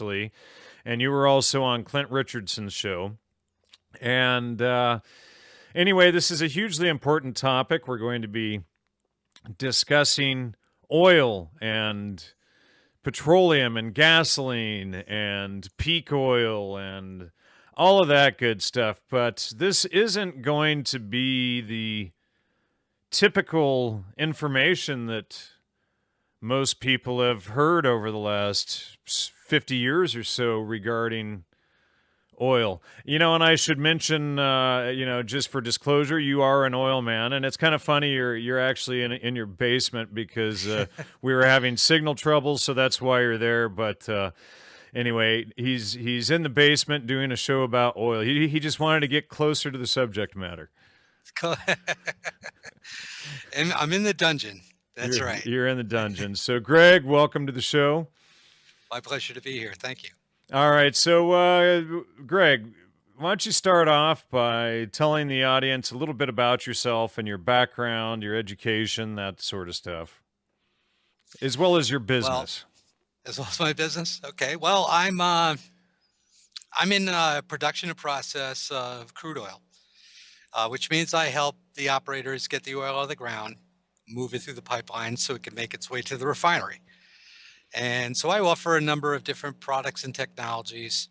actually, and you were also on Clint Richardson's show. And anyway, this is a hugely important topic. We're going to be discussing oil and petroleum and gasoline and peak oil and all of that good stuff. But this isn't going to be the typical information that most people have heard over the last 50 years or so regarding oil. And I should mention, just for disclosure, you are an oil man, and it's kind of funny you're actually in your basement because we were having signal troubles, so that's why you're there. But anyway, he's in the basement doing a show about oil. He just wanted to get closer to the subject matter. And I'm in the dungeon. That's right. You're in the dungeon. So, Greg, welcome to the show. My pleasure to be here. Thank you. All right. So, Greg, why don't you start off by telling the audience a little bit about yourself and your background, your education, that sort of stuff, as well as your business. As well as my business. Okay. Well, I'm in production and process of crude oil, which means I help the operators get the oil out of the ground, move it through the pipeline so it can make its way to the refinery. And so I offer a number of different products and technologies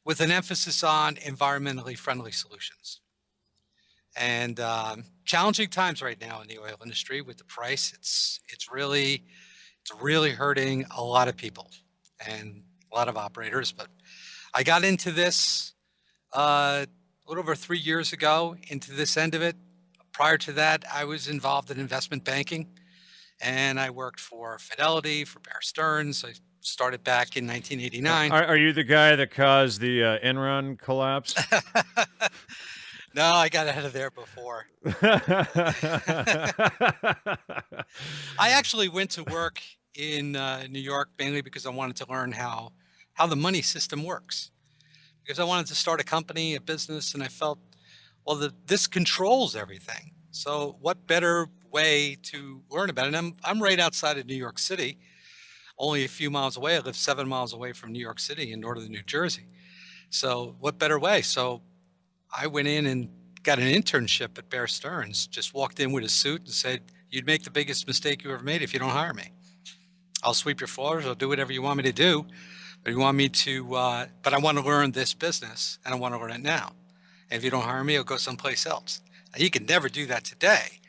with an emphasis on environmentally friendly solutions. And challenging times right now in the oil industry with the price. It's really hurting a lot of people and a lot of operators. But I got into this a little over 3 years ago, into this end of it. Prior to that, I was involved in investment banking, and I worked for Fidelity, for Bear Stearns. I started back in 1989. Are you the guy that caused the Enron collapse? No, I got out of there before. I actually went to work in New York mainly because I wanted to learn how the money system works. Because I wanted to start a company, a business, and I felt, well, this controls everything. So what better way to learn about it? And I'm right outside of New York City, only a few miles away. I live 7 miles away from New York City in northern New Jersey. So what better way? So I went in and got an internship at Bear Stearns, just walked in with a suit and said, you'd make the biggest mistake you ever made if you don't hire me. I'll sweep your floors, I'll do whatever you want me to do, but you want me to, but I want to learn this business and I want to learn it now. And if you don't hire me, I'll go someplace else. Now, you can never do that today.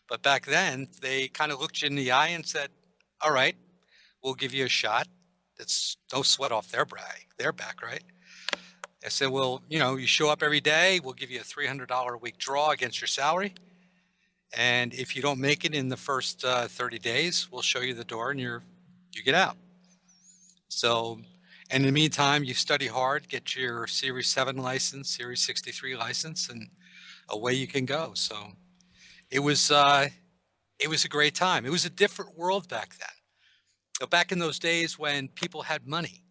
But back then, they kind of looked you in the eye and said, all right, we'll give you a shot. It's no sweat off their back, right? I said, well, you show up every day, we'll give you a $300 a week draw against your salary. And if you don't make it in the first 30 days, we'll show you the door and you get out. So, and in the meantime, you study hard, get your Series 7 license, Series 63 license, and away you can go. So it was a great time. It was a different world back then. So back in those days when people had money,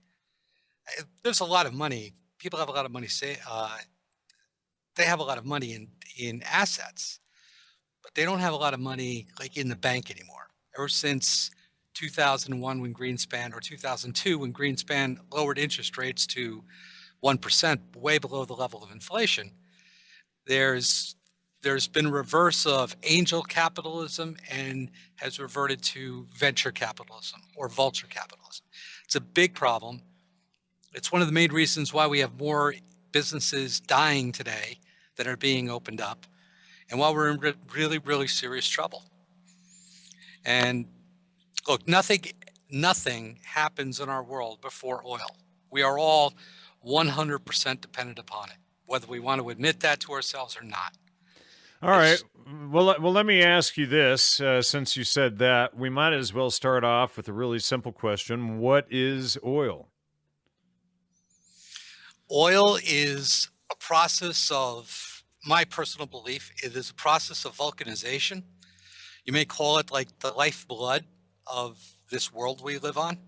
there's a lot of money. People have a lot of money. They have a lot of money in assets, but they don't have a lot of money like in the bank anymore. Ever since 2001 when Greenspan, or 2002 when Greenspan lowered interest rates to 1%, way below the level of inflation, there's been a reverse of angel capitalism and has reverted to venture capitalism or vulture capitalism. It's a big problem. It's one of the main reasons why we have more businesses dying today than are being opened up, and why we're in really, really serious trouble. And look, nothing happens in our world before oil. We are all 100% dependent upon it, whether we want to admit that to ourselves or not. All right. Well, let me ask you this. Since you said that, we might as well start off with a really simple question. What is oil? Oil is a process of, my personal belief, it is a process of vulcanization. You may call it like the lifeblood of this world we live on.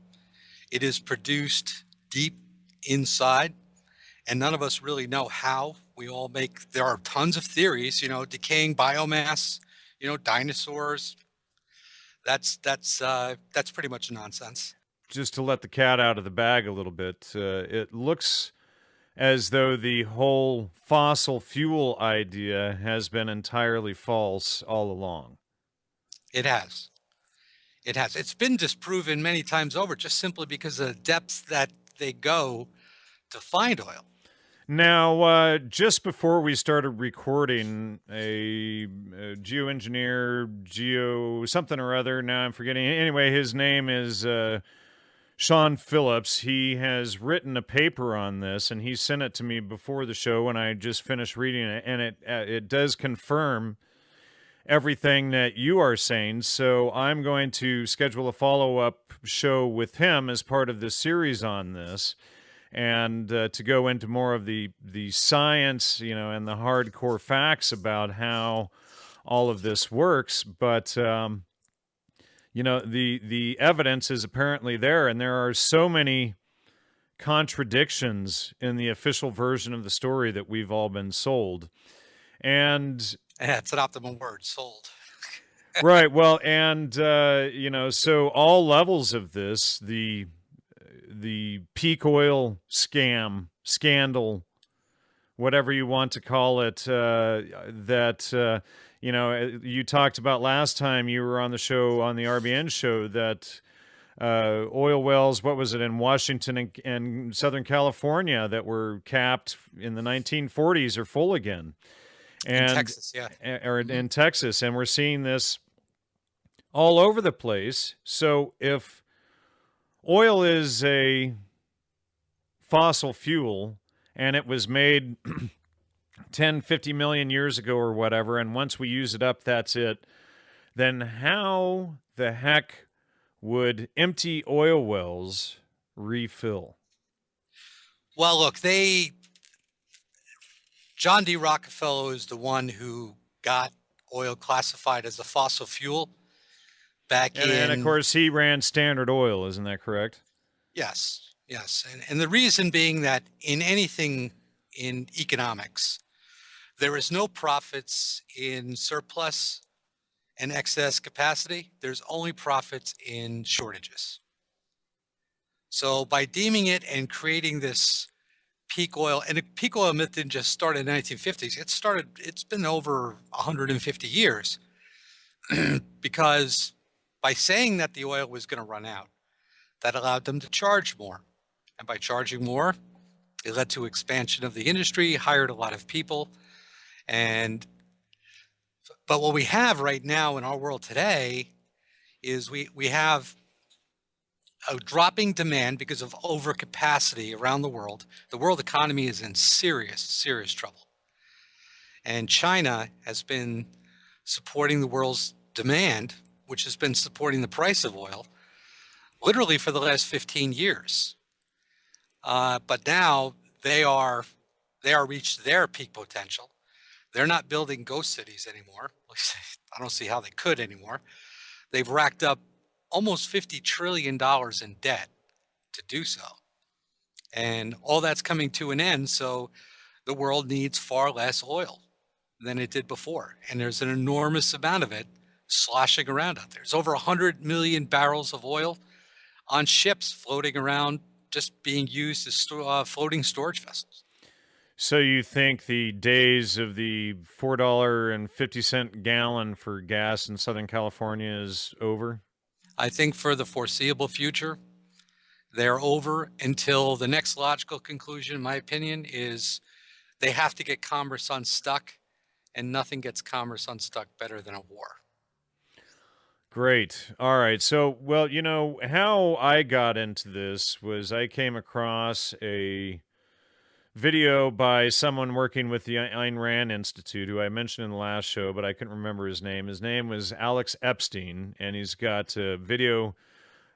It is produced deep inside, and none of us really know how. There are tons of theories, decaying biomass, dinosaurs. That's pretty much nonsense. just to let the cat out of the bag a little bit, it looks as though the whole fossil fuel idea has been entirely false all along. It has. It has. It's been disproven many times over just simply because of the depths that they go to find oil. Now, just before we started recording, a geoengineer, something or other, now I'm forgetting. Anyway, his name is Sean Phillips. He has written a paper on this, and he sent it to me before the show, and I just finished reading it, and it does confirm everything that you are saying. So I'm going to schedule a follow-up show with him as part of this series on this, and to go into more of the science, and the hardcore facts about how all of this works. But the evidence is apparently there, and there are so many contradictions in the official version of the story that we've all been sold. And yeah, it's an optimum word, sold. Right. Well, and so all levels of this, the peak oil scandal, whatever you want to call it, that you talked about last time you were on the show, on the RBN show, that oil wells, what was it, in Washington and Southern California that were capped in the 1940s are full again. And, in Texas, yeah. Or in Texas, and we're seeing this all over the place. So if oil is a fossil fuel and it was made 10, 50 million years ago or whatever, and once we use it up, that's it, then how the heck would empty oil wells refill? Well, look, John D. Rockefeller is the one who got oil classified as a fossil fuel back in... And of course, he ran Standard Oil, isn't that correct? Yes, yes. And the reason being that in anything in economics, there is no profits in surplus and excess capacity. There's only profits in shortages. So by deeming it and creating this peak oil, and the peak oil myth didn't just start in the 1950s. It's been over 150 years because by saying that the oil was going to run out, that allowed them to charge more. And by charging more, it led to expansion of the industry, hired a lot of people. But what we have right now in our world today is we have a dropping demand because of overcapacity around the world. The world economy is in serious, serious trouble. And China has been supporting the world's demand, which has been supporting the price of oil, literally for the last 15 years. But now they are reached their peak potential. They're not building ghost cities anymore. I don't see how they could anymore. They've racked up almost $50 trillion in debt to do so. And all that's coming to an end, so the world needs far less oil than it did before. And there's an enormous amount of it sloshing around out there. There's over 100 million barrels of oil on ships floating around, just being used as floating storage vessels. So you think the days of the $4.50 gallon for gas in Southern California is over? I think for the foreseeable future, they're over until the next logical conclusion, in my opinion, is they have to get commerce unstuck, and nothing gets commerce unstuck better than a war. Great. All right. So, well, how I got into this was I came across a video by someone working with the Ayn Rand Institute, who I mentioned in the last show, but I couldn't remember his name. His name was Alex Epstein, and he's got a video,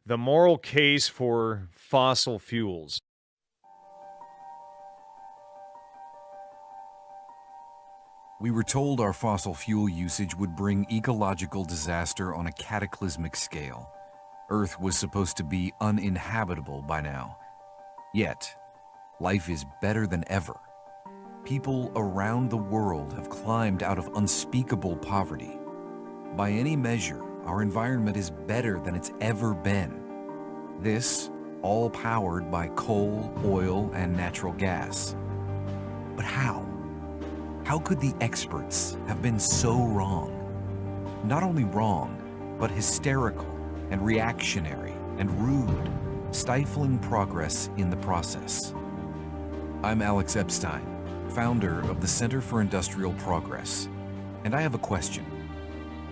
The Moral Case for Fossil Fuels. We were told our fossil fuel usage would bring ecological disaster on a cataclysmic scale. Earth was supposed to be uninhabitable by now. Yet, life is better than ever. People around the world have climbed out of unspeakable poverty. By any measure, our environment is better than it's ever been. This, all powered by coal, oil, and natural gas. But how? How could the experts have been so wrong? Not only wrong, but hysterical and reactionary and rude, stifling progress in the process. I'm Alex Epstein, founder of the Center for Industrial Progress, and I have a question.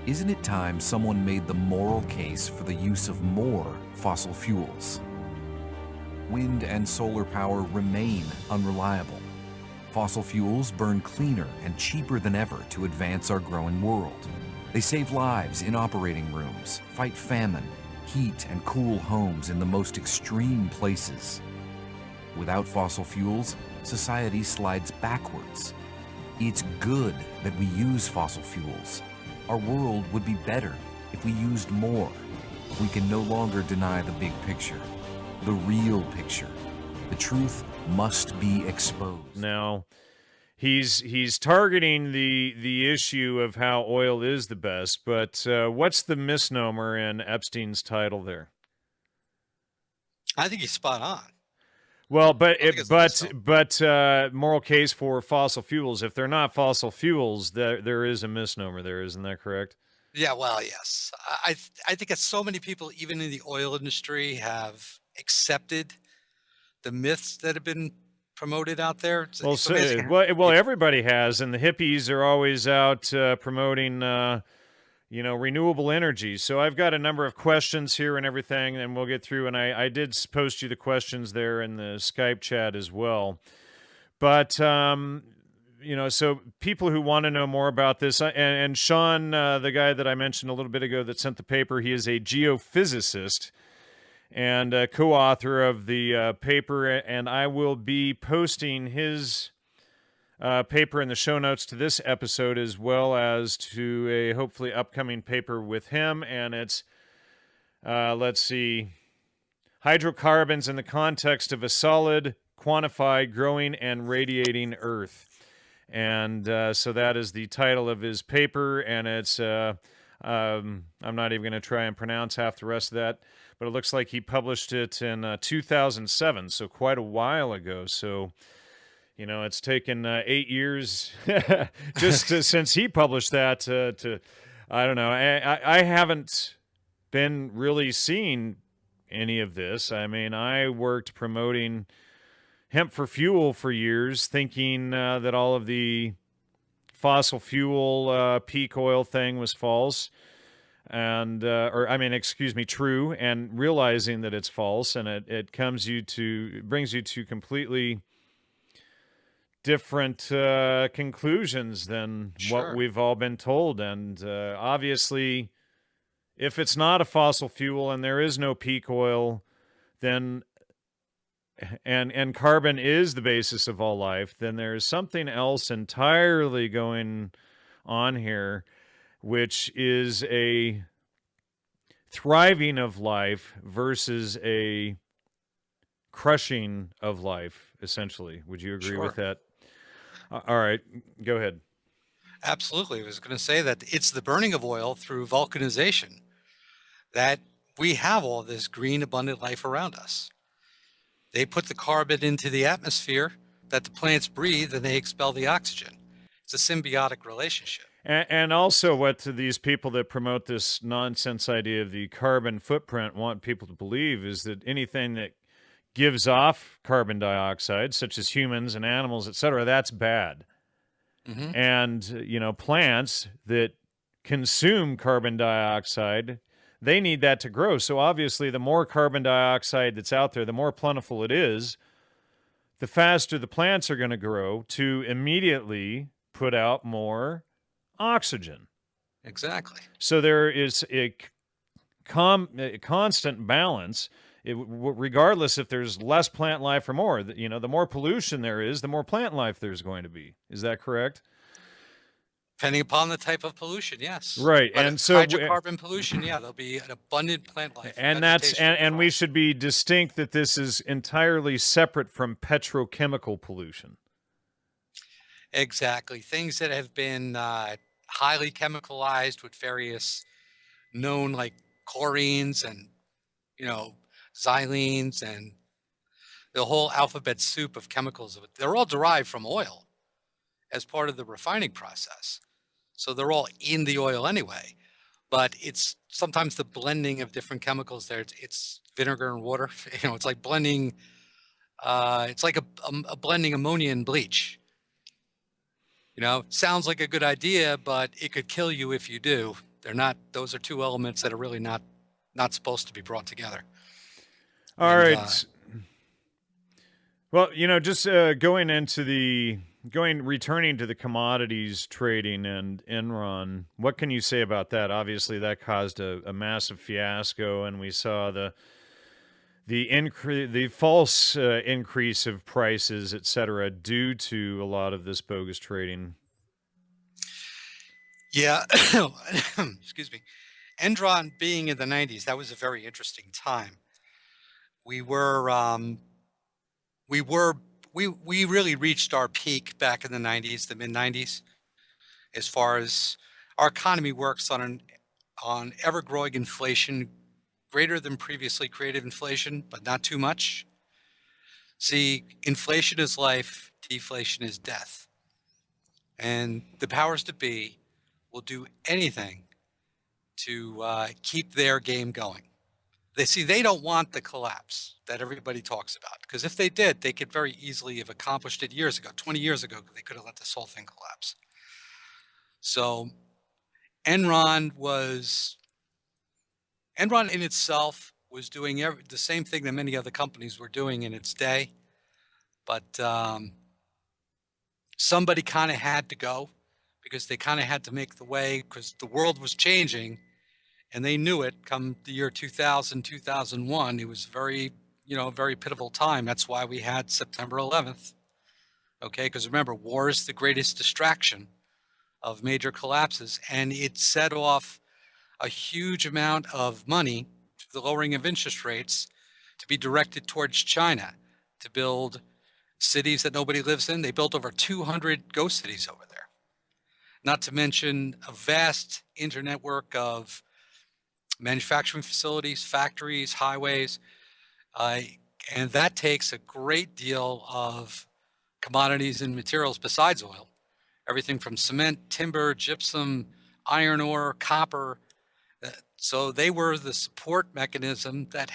Isn't it time someone made the moral case for the use of more fossil fuels? Wind and solar power remain unreliable. Fossil fuels burn cleaner and cheaper than ever to advance our growing world. They save lives in operating rooms, fight famine, heat and cool homes in the most extreme places. Without fossil fuels, society slides backwards. It's good that we use fossil fuels. Our world would be better if we used more. We can no longer deny the big picture, the real picture. The truth must be exposed. Now, he's targeting the issue of how oil is the best, but what's the misnomer in Epstein's title there? I think he's spot on. Well, but moral case for fossil fuels. If they're not fossil fuels, there is a misnomer there, isn't that correct? Yeah, well, yes. I think that so many people, even in the oil industry, have accepted the myths that have been promoted out there. It's amazing. Well, everybody has, and the hippies are always out promoting, renewable energy. So I've got a number of questions here and everything, and we'll get through. And I did post you the questions there in the Skype chat as well. But so people who want to know more about this, and Sean, the guy that I mentioned a little bit ago that sent the paper, he is a geophysicist and co-author of the paper, and I will be posting his paper in the show notes to this episode, as well as to a hopefully upcoming paper with him, and it's, let's see, hydrocarbons in the context of a solid, quantified, growing, and radiating Earth. And so that is the title of his paper, and it's, I'm not even going to try and pronounce half the rest of that, but it looks like he published it in 2007, so quite a while ago. So, it's taken 8 years just since he published that to I don't know. I haven't been really seeing any of this. I mean, I worked promoting hemp for fuel for years, thinking that all of the fossil fuel peak oil thing was false. And true, and realizing that it's false, and it brings you to completely different conclusions than what we've all been told. And obviously, if it's not a fossil fuel and there is no peak oil, then and carbon is the basis of all life, then there's something else entirely going on here, which is a thriving of life versus a crushing of life, essentially. Would you agree with that? All right, go ahead. Absolutely. I was going to say that it's the burning of oil through vulcanization that we have all this green, abundant life around us. They put the carbon into the atmosphere that the plants breathe, and they expel the oxygen. It's a symbiotic relationship. And also what these people that promote this nonsense idea of the carbon footprint want people to believe is that anything that gives off carbon dioxide, such as humans and animals, etc., that's bad. Mm-hmm. And, plants that consume carbon dioxide, they need that to grow. So obviously, the more carbon dioxide that's out there, the more plentiful it is, the faster the plants are going to grow to immediately put out more oxygen. Exactly. So there is a constant balance, regardless if there's less plant life or more. The more pollution there is, the more plant life there's going to be. Is that correct? Depending upon the type of pollution, yes. Right. But and so hydrocarbon pollution, there'll be an abundant plant life. And we should be distinct that this is entirely separate from petrochemical pollution. Exactly. Things that have been highly chemicalized with various known like chlorines and xylenes, and the whole alphabet soup of chemicals. They're all derived from oil as part of the refining process. So they're all in the oil anyway. But it's sometimes the blending of different chemicals there. It's vinegar and water. It's like blending. It's like a blending ammonia and bleach. Sounds like a good idea, but it could kill you if you do. They're not. Those are two elements that are really not supposed to be brought together. All right. Well, just returning to the commodities trading and Enron, what can you say about that? Obviously, that caused a massive fiasco, and we saw the false increase of prices, et cetera, due to a lot of this bogus trading. Yeah, excuse me. Enron being in the 90s, that was a very interesting time. We really reached our peak back in the 90s, the mid 90s, as far as our economy works on ever-growing inflation, greater than previously created inflation, but not too much. See, inflation is life, deflation is death. And the powers that be will do anything to keep their game going. They don't want the collapse that everybody talks about, because if they did, they could very easily have accomplished it years ago. 20 years ago, they could have let this whole thing collapse. So Enron in itself was doing the same thing that many other companies were doing in its day, but somebody kind of had to go, because they kind of had to make the way, because the world was changing. And they knew it come the year 2000, 2001. It was very pivotal time. That's why we had September 11th. Okay, because remember, war is the greatest distraction of major collapses. And it set off a huge amount of money to the lowering of interest rates to be directed towards China to build cities that nobody lives in. They built over 200 ghost cities over there. Not to mention a vast internetwork of manufacturing facilities, factories, highways, and that takes a great deal of commodities and materials besides oil. Everything from cement, timber, gypsum, iron ore, copper. So they were the support mechanism that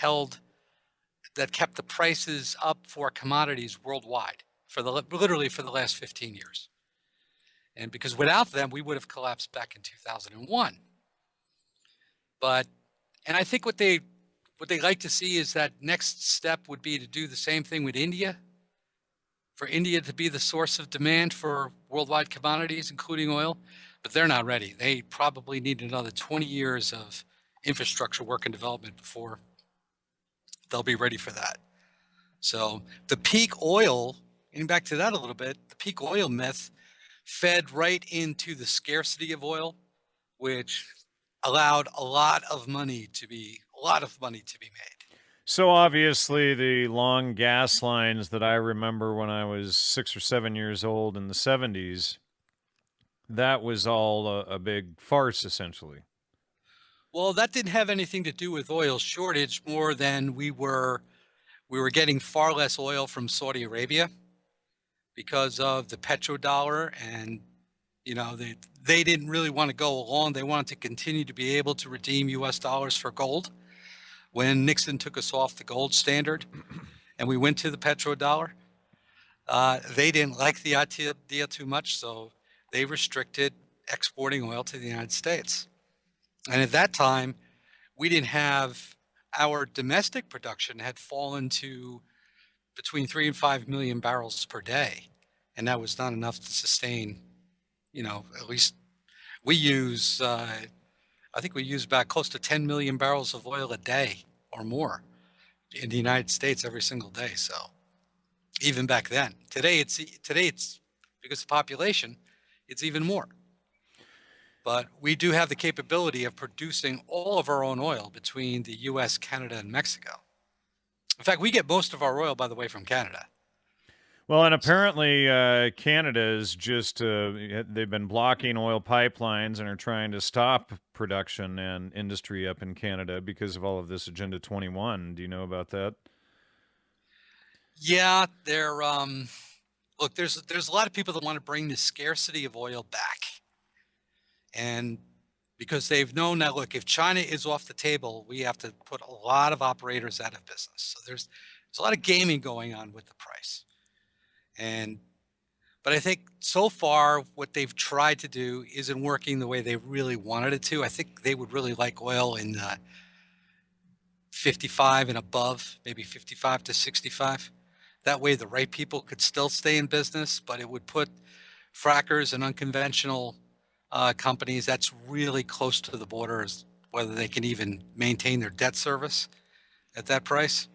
kept the prices up for commodities worldwide literally for the last 15 years. And because without them, we would have collapsed back in 2001. And I think what they like to see is that next step would be to do the same thing with India, for India to be the source of demand for worldwide commodities, including oil, but they're not ready. They probably need another 20 years of infrastructure work and development before they'll be ready for that. So the peak oil, getting back to that a little bit, the peak oil myth fed right into the scarcity of oil, which allowed a lot of money to be made. So obviously the long gas lines that I remember when I was 6 or 7 years old in the 70s, that was all a big farce, essentially. Well, that didn't have anything to do with oil shortage more than we were getting far less oil from Saudi Arabia because of the petrodollar, and they didn't really want to go along. They wanted to continue to be able to redeem US dollars for gold. When Nixon took us off the gold standard and we went to the petrodollar, they didn't like the idea too much, so they restricted exporting oil to the United States. And at that time, we didn't have, our domestic production had fallen to between 3 and 5 million barrels per day. And that was not enough to sustain, at least we use, I think we use back close to 10 million barrels of oil a day or more in the United States every single day. So even back then, today it's because of population, it's even more. But we do have the capability of producing all of our own oil between the US, Canada, and Mexico. In fact, we get most of our oil, by the way, from Canada. Well, and apparently Canada is just, they've been blocking oil pipelines and are trying to stop production and industry up in Canada because of all of this Agenda 21. Do you know about that? Yeah, they're look, there's a lot of people that want to bring the scarcity of oil back. And because they've known that, look, if China is off the table, we have to put a lot of operators out of business. So there's a lot of gaming going on with the price. And but I think so far what they've tried to do isn't working the way they really wanted it to. I think they would really like oil in 55 and above, maybe 55 to 65. That way the right people could still stay in business, but it would put frackers and unconventional companies that's really close to the border as whether they can even maintain their debt service at that price.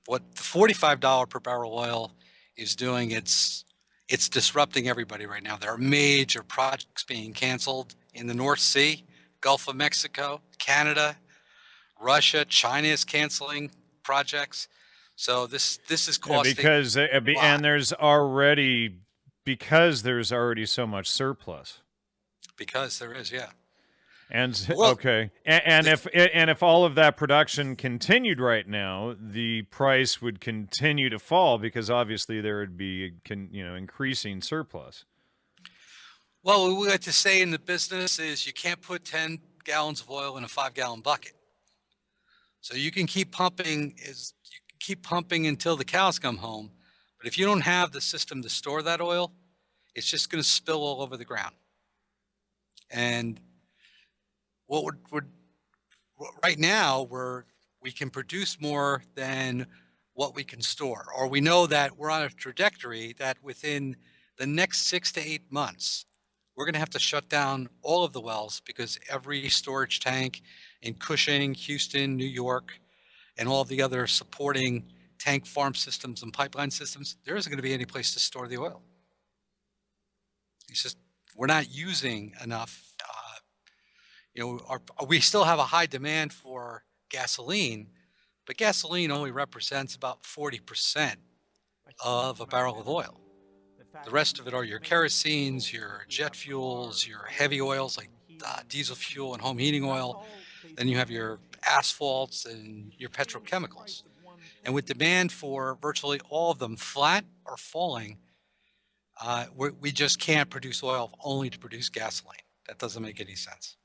What the $45 per barrel oil is doing, it's disrupting everybody right now. There are major projects being canceled in the North Sea, Gulf of Mexico, Canada, Russia, China is canceling projects. So this is Yeah, costing because a lot and there's already because there's already so much surplus. because there is, yeah. And Well, okay, and if all of that production continued right now, the price would continue to fall because obviously there would be increasing surplus. well, what we like to say in the business is you can't put 10 gallons of oil in a 5-gallon bucket. So you can keep pumping until the cows come home, but if you don't have the system to store that oil, it's just going to spill all over the ground. And right now we can produce more than what we can store, or we know that we're on a trajectory that within the next 6 to 8 months, we're going to have to shut down all of the wells because every storage tank in Cushing, Houston, New York, and all the other supporting tank farm systems and pipeline systems, there isn't going to be any place to store the oil. It's just we're not using enough. We still have a high demand for gasoline, but gasoline only represents about 40% of a barrel of oil. The rest of it are your kerosenes, your jet fuels, your heavy oils like diesel fuel and home heating oil. Then you have your asphalts and your petrochemicals. And with demand for virtually all of them flat or falling, we just can't produce oil only to produce gasoline. That doesn't make any sense.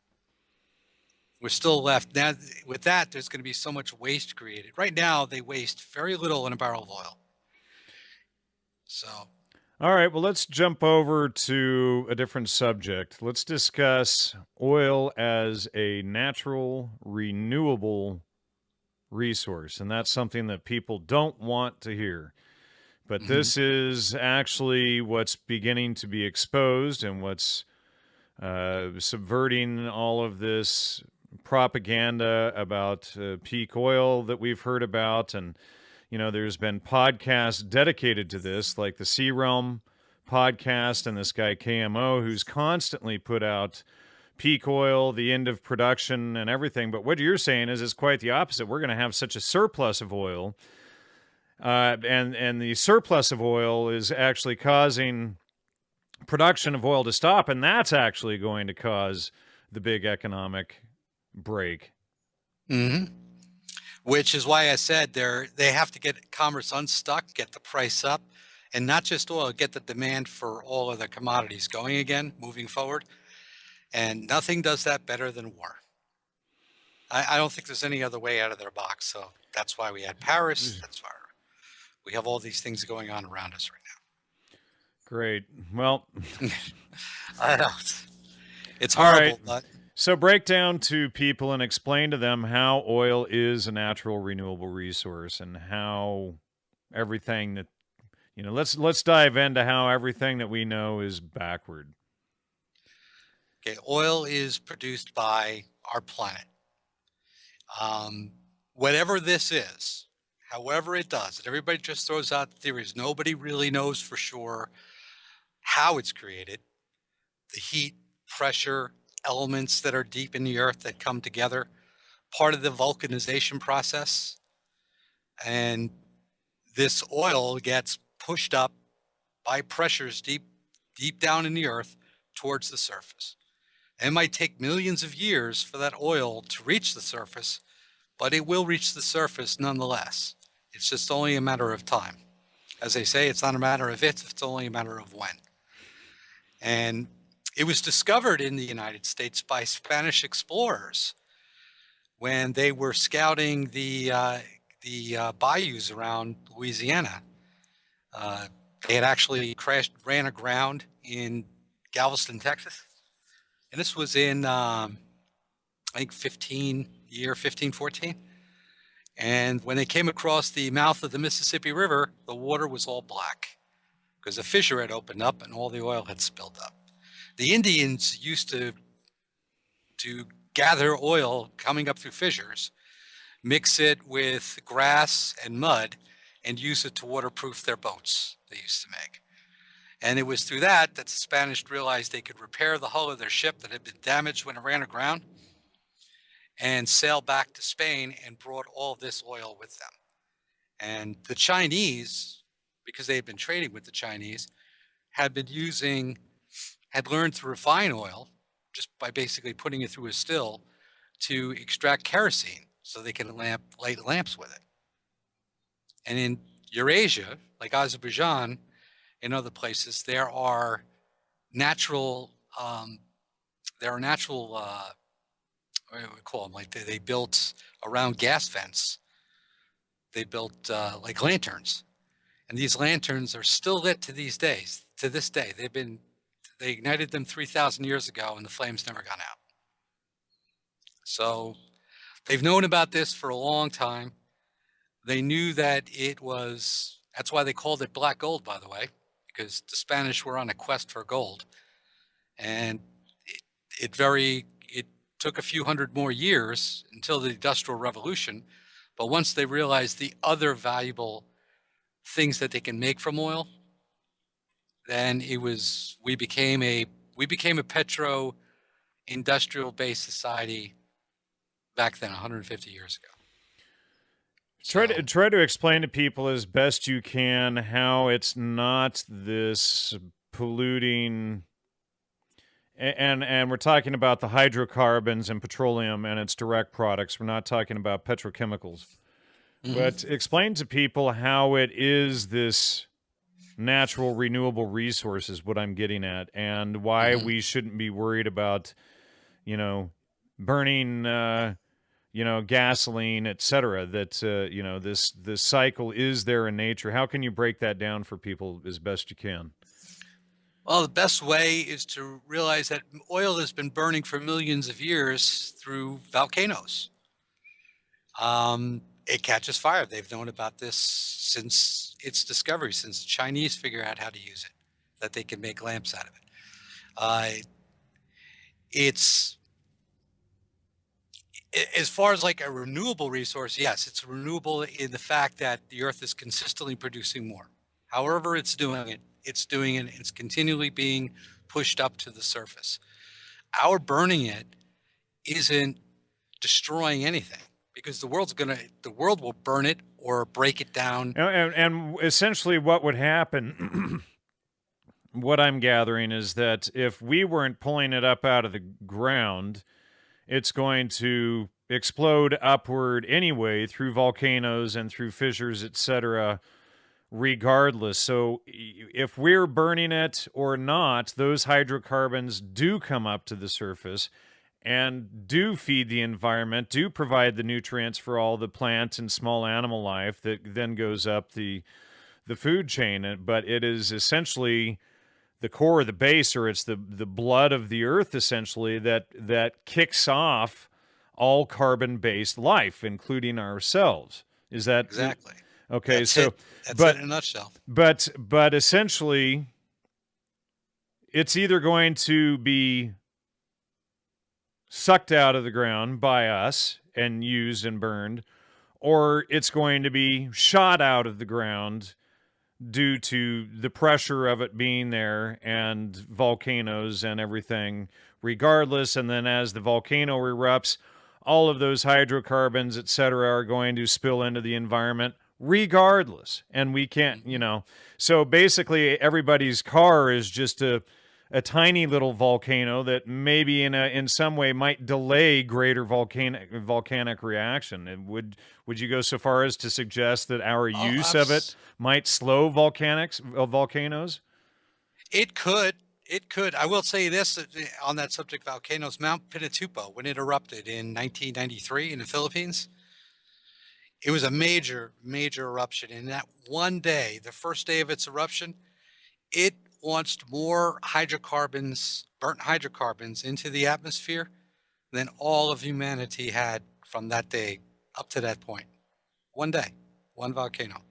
We're still left now with that. There's going to be so much waste created. Right now, they waste very little in a barrel of oil. So, all right, well, let's jump over to a different subject. Let's discuss oil as a natural, renewable resource, and that's something that people don't want to hear. But this is actually what's beginning to be exposed and what's subverting all of this propaganda about peak oil that we've heard about. And, there's been podcasts dedicated to this, like the Sea Realm podcast and this guy KMO, who's constantly put out peak oil, the end of production and everything. But what you're saying is quite the opposite. We're going to have such a surplus of oil. And the surplus of oil is actually causing production of oil to stop, and that's actually going to cause the big economic break. Which is why I said they have to get commerce unstuck, get the price up, and not just oil, get the demand for all of the commodities going again, moving forward. And nothing does that better than war. I don't think there's any other way out of their box. So that's why we had Paris. That's why we have all these things going on around us right now. Great. Well, I know. It's horrible, right. but so break down to people and explain to them how oil is a natural renewable resource and how everything that let's dive into how everything that we know is backward. Okay, oil is produced by our planet. Whatever this is, however it does it, everybody just throws out theories. Nobody really knows for sure how it's created. The heat, pressure, elements that are deep in the earth that come together, part of the vulcanization process. And this oil gets pushed up by pressures deep down in the earth towards the surface. It might take millions of years for that oil to reach the surface, but it will reach the surface nonetheless. It's just only a matter of time. As they say, it's not a matter of if, it's only a matter of when. And it was discovered in the United States by Spanish explorers when they were scouting the bayous around Louisiana. They had actually ran aground in Galveston, Texas. And this was in, I think, 1514. And when they came across the mouth of the Mississippi River, the water was all black because a fissure had opened up and all the oil had spilled up. The Indians used to gather oil coming up through fissures, mix it with grass and mud, and use it to waterproof their boats they used to make. And it was through that the Spanish realized they could repair the hull of their ship that had been damaged when it ran aground and sail back to Spain and brought all this oil with them. And the Chinese, because they had been trading with the Chinese, had learned to refine oil just by basically putting it through a still to extract kerosene so they can light lamps with it. And in Eurasia, like Azerbaijan and other places, there are natural, what do we call them? Like they built around gas vents. They built like lanterns, and these lanterns are still lit to these days. To this day, they ignited them 3,000 years ago, and the flames never gone out. So they've known about this for a long time. They knew that that's why they called it black gold, by the way, because the Spanish were on a quest for gold. And it took a few hundred more years until the Industrial Revolution. But once they realized the other valuable things that they can make from oil, then we became a petro-industrial based society back then, 150 years ago. Try to explain to people as best you can how it's not this polluting, and we're talking about the hydrocarbons and petroleum and its direct products. We're not talking about petrochemicals. Mm-hmm. But explain to people how it is this natural renewable resource is what I'm getting at, and why we shouldn't be worried about, burning, gasoline, etc. That, this cycle is there in nature. How can you break that down for people as best you can? Well, the best way is to realize that oil has been burning for millions of years through volcanoes. It catches fire. They've known about this since its discovery, since the Chinese figured out how to use it, that they can make lamps out of it. It's as far as like a renewable resource, yes, it's renewable in the fact that the earth is consistently producing more. However it's doing it, it's continually being pushed up to the surface. Our burning it isn't destroying anything, because the world will burn it or break it down. And essentially what would happen, what I'm gathering, is that if we weren't pulling it up out of the ground, it's going to explode upward anyway through volcanoes and through fissures, etc., regardless. So if we're burning it or not, those hydrocarbons do come up to the surface and do feed the environment, do provide the nutrients for all the plant and small animal life that then goes up the food chain. But it is essentially the core, the base, or it's the blood of the earth, essentially, that kicks off all carbon-based life, including ourselves. Is that exactly? Okay, That's so it. That's it in a nutshell. But essentially, it's either going to be sucked out of the ground by us and used and burned, or it's going to be shot out of the ground due to the pressure of it being there and volcanoes and everything, regardless. And then as the volcano erupts, all of those hydrocarbons, etc., are going to spill into the environment regardless. And we can't, so basically everybody's car is just a tiny little volcano that maybe in some way might delay greater volcanic reaction. And would you go so far as to suggest that our Oh, use of it might slow volcanoes? it could. It could. I will say this on that subject: volcanoes. Mount Pinatubo, when it erupted in 1993 in the Philippines, it was a major, major eruption. And that one day, the first day of its eruption, it launched more hydrocarbons, burnt hydrocarbons, into the atmosphere than all of humanity had from that day up to that point. One day, one volcano.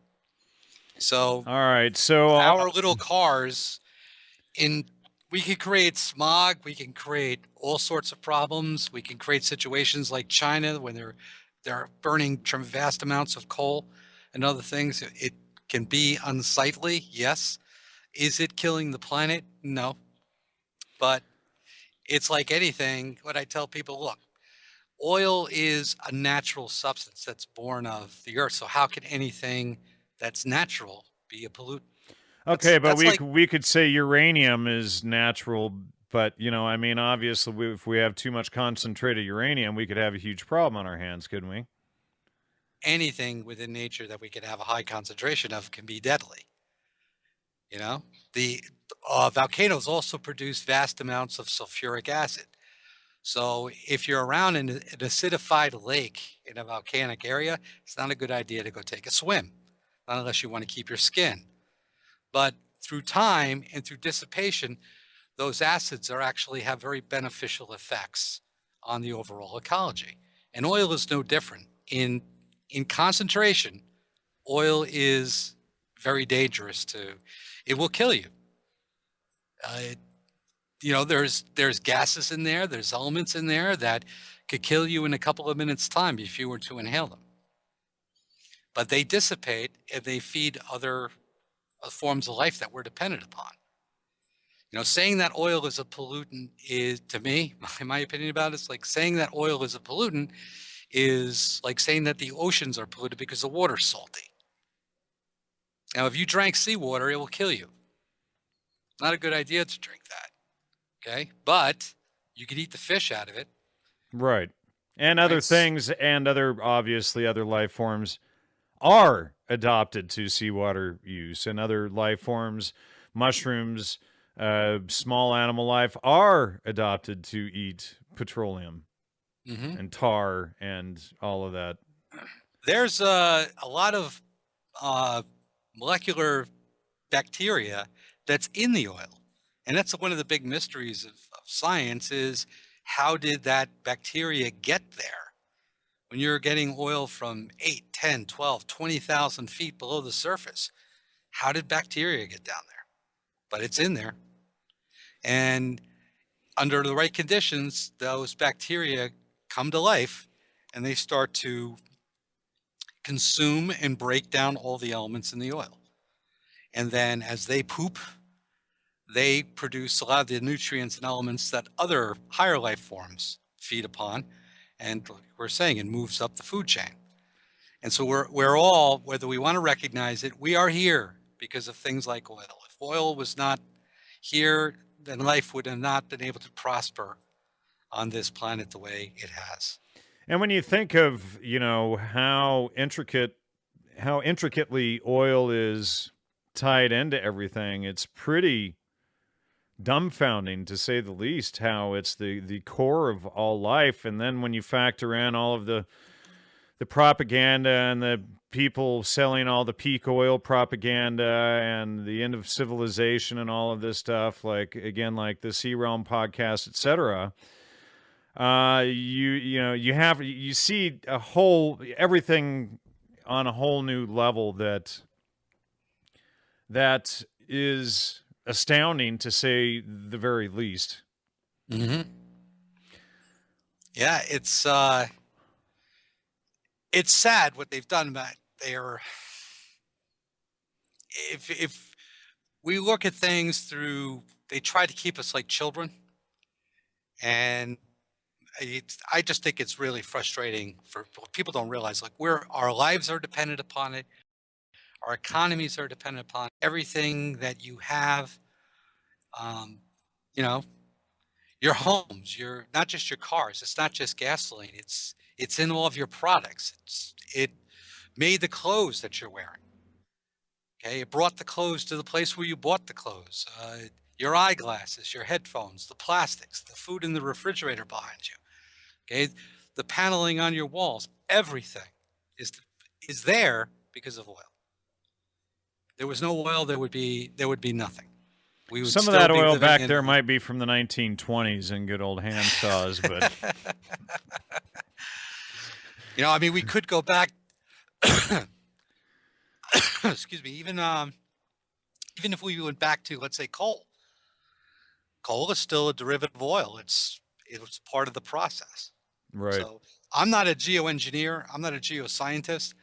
So All right. So our little cars, we can create smog, we can create all sorts of problems, we can create situations like China when they're burning vast amounts of coal and other things. It can be unsightly, yes. Is it killing the planet? No. But it's like anything. What I tell people, look, oil is a natural substance that's born of the earth. So how can anything that's natural be a pollutant? okay, but that's like we could say uranium is natural, but I mean, obviously, if we have too much concentrated uranium, we could have a huge problem on our hands, couldn't we? anything within nature that we can have a high concentration of can be deadly. The volcanoes also produce vast amounts of sulfuric acid. So if you're around an acidified lake in a volcanic area, it's not a good idea to go take a swim, not unless you want to keep your skin. But through time and through dissipation, those acids actually have very beneficial effects on the overall ecology. And oil is no different. In concentration, oil is very dangerous it will kill you. There's gases in there, there's elements in there that could kill you in a couple of minutes' time if you were to inhale them. But they dissipate and they feed other forms of life that we're dependent upon. Saying that oil is a pollutant is, to me, my opinion about it, it's like saying that oil is a pollutant is like saying that the oceans are polluted because the water's salty. Now, if you drank seawater, it will kill you. Not a good idea to drink that. Okay, but you could eat the fish out of it. Right. And other things and obviously other life forms are adopted to seawater use, and other life forms, mushrooms, small animal life, are adopted to eat petroleum and tar and all of that. There's a lot of molecular bacteria that's in the oil. And that's one of the big mysteries of science is how did that bacteria get there? When you're getting oil from 8, 10, 12, 20,000 feet below the surface, how did bacteria get down there? But it's in there. And under the right conditions, those bacteria come to life and they start to consume and break down all the elements in the oil. And then as they poop, they produce a lot of the nutrients and elements that other higher life forms feed upon. And like we're saying, it moves up the food chain. And so we're all, whether we want to recognize it, we are here because of things like oil. If oil was not here, then life would have not been able to prosper on this planet the way it has. And when you think of, how intricately oil is tied into everything, it's pretty dumbfounding, to say the least, how it's the core of all life. And then when you factor in all of the propaganda and the people selling all the peak oil propaganda and the end of civilization and all of this stuff, like the Sea Realm podcast, etc., you see everything on a whole new level that is astounding, to say the very least. Mm-hmm. Yeah, it's sad what they've done, but if we look at things through, they try to keep us like children, and I just think it's really frustrating for people. Don't realize, like, our lives are dependent upon it. Our economies are dependent upon everything that you have. Um, you know, your homes, your not just your cars. It's not just gasoline. It's in all of your products. It made the clothes that you're wearing. Okay, it brought the clothes to the place where you bought the clothes. Your eyeglasses, your headphones, the plastics, the food in the refrigerator behind you. Okay, the paneling on your walls, everything is is there because of oil. There was no oil, there would be nothing. We would Some of still that be oil living back in there might be from the 1920s and good old hand saws, but I mean, we could go back. Excuse me. Even if we went back to, let's say, coal. Coal is still a derivative of oil. It was part of the process. right. So I'm not a geoengineer. I'm not a geoscientist,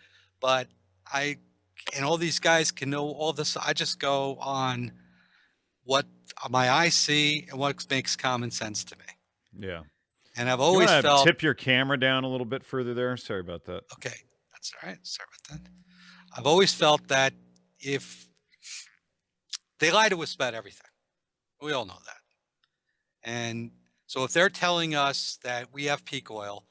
but and all these guys can know all this. I just go on what my eyes see and what makes common sense to me. Yeah. And I've You always want to felt, tip your camera down a little bit further there? Sorry about that. okay, that's all right. Sorry about that. I've always felt that if they lie to us about everything, we all know that. And so if they're telling us that we have peak oil,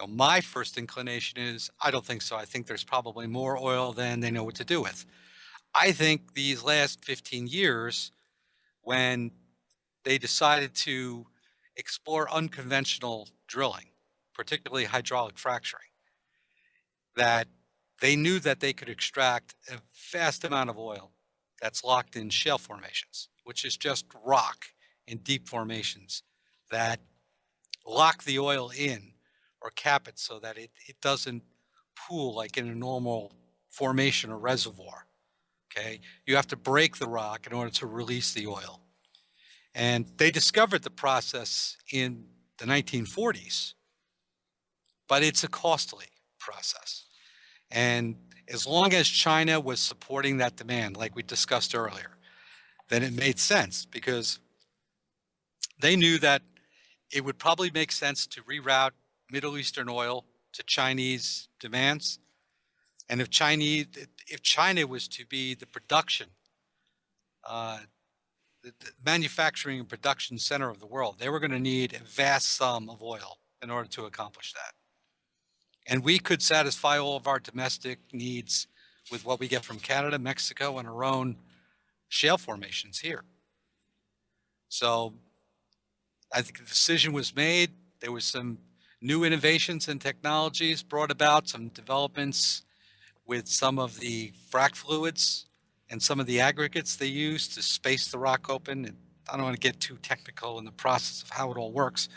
my first inclination is, I don't think so. I think there's probably more oil than they know what to do with. I think these last 15 years, when they decided to explore unconventional drilling, particularly hydraulic fracturing, that they knew that they could extract a vast amount of oil that's locked in shale formations, which is just rock in deep formations that lock the oil in or cap it so that it doesn't pool like in a normal formation or reservoir. Okay, you have to break the rock in order to release the oil. And they discovered the process in the 1940s, but it's a costly process. And as long as China was supporting that demand, like we discussed earlier, then it made sense because they knew that it would probably make sense to reroute Middle Eastern oil to Chinese demands. And if China was to be the production, the manufacturing and production center of the world, they were going to need a vast sum of oil in order to accomplish that. And we could satisfy all of our domestic needs with what we get from Canada, Mexico, and our own shale formations here. So I think the decision was made. There was some new innovations and technologies brought about, some developments with some of the frac fluids and some of the aggregates they use to space the rock open. And I don't want to get too technical in the process of how it all works,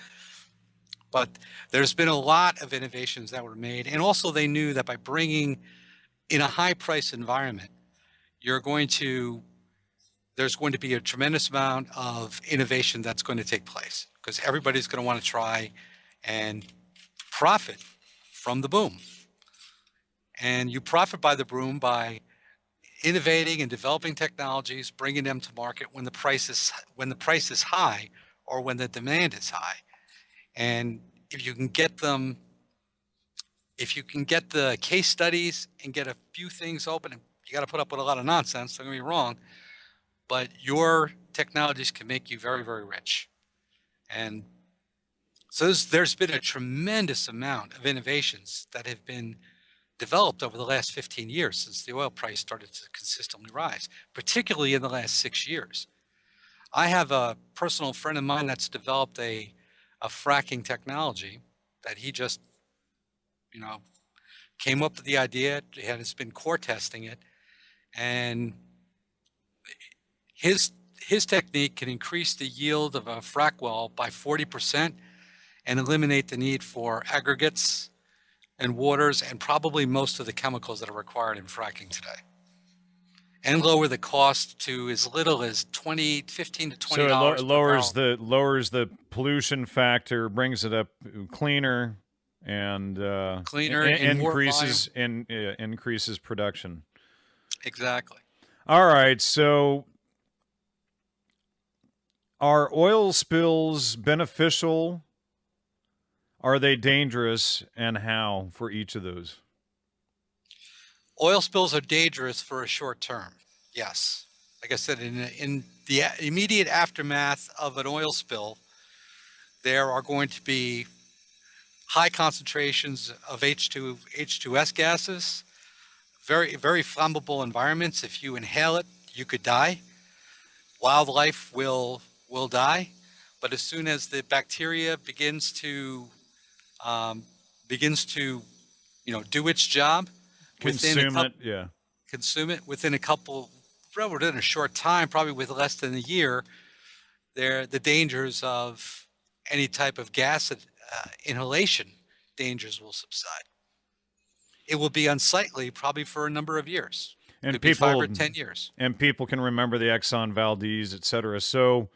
but there's been a lot of innovations that were made. And also they knew that by bringing in a high price environment, there's going to be a tremendous amount of innovation that's going to take place because everybody's going to want to try and profit from the boom. And you profit by the boom by innovating and developing technologies, bringing them to market when the price is high or when the demand is high. And if you can get the case studies and get a few things open, and you got to put up with a lot of nonsense, don't get me wrong, but your technologies can make you very, very rich. And so there's been a tremendous amount of innovations that have been developed over the last 15 years since the oil price started to consistently rise, particularly in the last 6 years. I have a personal friend of mine that's developed a fracking technology that he just, came up with the idea, has been core testing it, and his technique can increase the yield of a frac well by 40% and eliminate the need for aggregates and waters and probably most of the chemicals that are required in fracking today, and lower the cost to as little as $15 to $20 So it per lowers the pollution factor, brings it up cleaner, and increases production. Exactly. All right, so are oil spills beneficial? Are they dangerous, and how for each of those? Oil spills are dangerous for a short term. Yes. Like I said, in the immediate aftermath of an oil spill, there are going to be high concentrations of H2S gases, very, very flammable environments. If you inhale it, you could die. Wildlife will die. But as soon as the bacteria um, begins to do its job within a Consume it, couple, yeah. consume it within a couple, within a short time, probably with less than a year, the dangers of any type of gas inhalation dangers will subside. It will be unsightly probably for a number of years. And Could be 5 or people 10 years. and people can remember the Exxon Valdez, et cetera. So,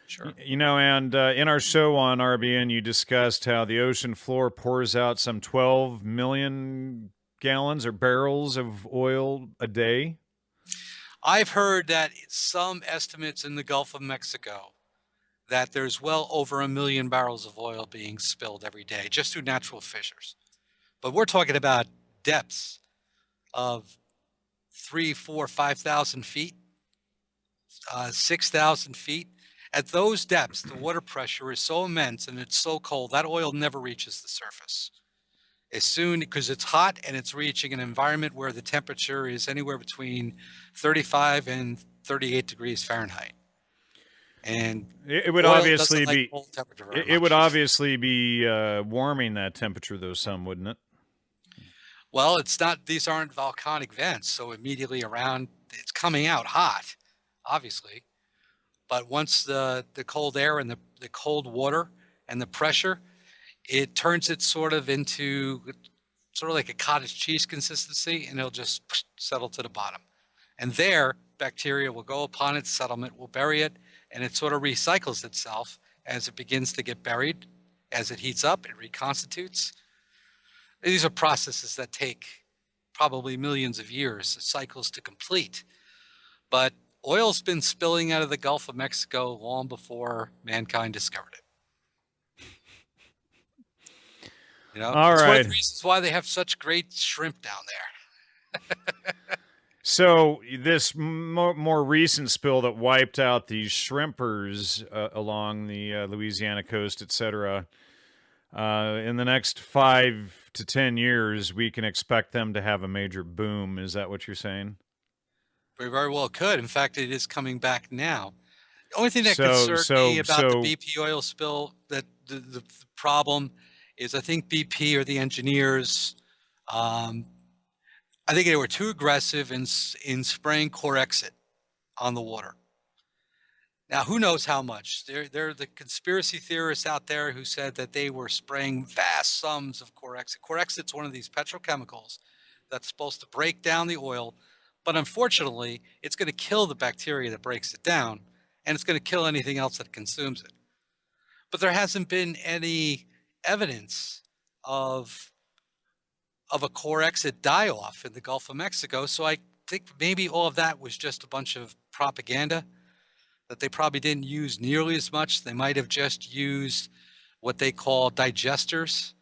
Sure. and in our show on RBN, you discussed how the ocean floor pours out some 12 million gallons or barrels of oil a day. I've heard that some estimates in the Gulf of Mexico that there's well over 1 million barrels of oil being spilled every day just through natural fissures. But we're talking about depths of 3, 4, 5,000 feet, 6,000 feet. At those depths, the water pressure is so immense and it's so cold that oil never reaches the surface. As soon, because it's hot and it's reaching an environment where the temperature is anywhere between 35 and 38 degrees Fahrenheit. And it would oil obviously doesn't like be cold temperature very it would much. obviously be warming that temperature though some, wouldn't it? Well, it's not, these aren't volcanic vents, so immediately around, it's coming out hot, obviously. But once the cold air and the cold water and the pressure, it turns it sort of into sort of like a cottage cheese consistency, and it'll just settle to the bottom. And there, bacteria will go upon its settlement, will bury it, and it sort of recycles itself as it begins to get buried. As it heats up, it reconstitutes. These are processes that take probably millions of years, cycles to complete. But oil's been spilling out of the Gulf of Mexico long before mankind discovered it. All it's one right. of the reasons why they have such great shrimp down there. So this more recent spill that wiped out these shrimpers along the Louisiana coast, et cetera, in the next 5 to 10 years, we can expect them to have a major boom. Is that what you're saying? Very, very well could. In fact, it is coming back now. The only thing that concerns me about the BP oil spill, that the problem is, I think BP or the engineers, I think they were too aggressive in spraying Corexit on the water. Now, who knows how much? There are the conspiracy theorists out there who said that they were spraying vast sums of Corexit. Corexit's one of these petrochemicals that's supposed to break down the oil, but unfortunately, it's going to kill the bacteria that breaks it down, and it's going to kill anything else that consumes it. But there hasn't been any evidence of a Corexit die-off in the Gulf of Mexico, so I think maybe all of that was just a bunch of propaganda, that they probably didn't use nearly as much. They might have just used what they call digesters.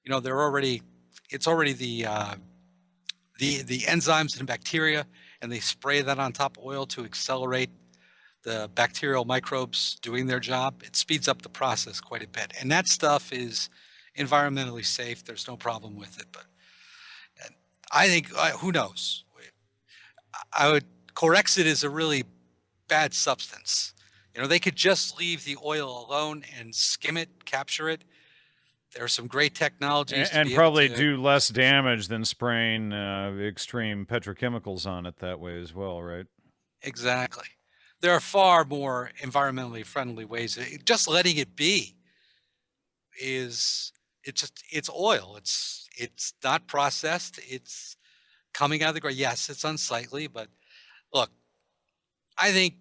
It's already the enzymes and bacteria, and they spray that on top of oil to accelerate the bacterial microbes doing their job. It speeds up the process quite a bit. And that stuff is environmentally safe. There's no problem with it. But I think, who knows? Corexit is a really bad substance. They could just leave the oil alone and skim it, capture it. There are some great technologies and probably do less damage than spraying extreme petrochemicals on it that way as well, right? Exactly. There are far more environmentally friendly ways. Just letting it be it's oil. It's not processed. It's coming out of the ground. Yes, it's unsightly, but look, I think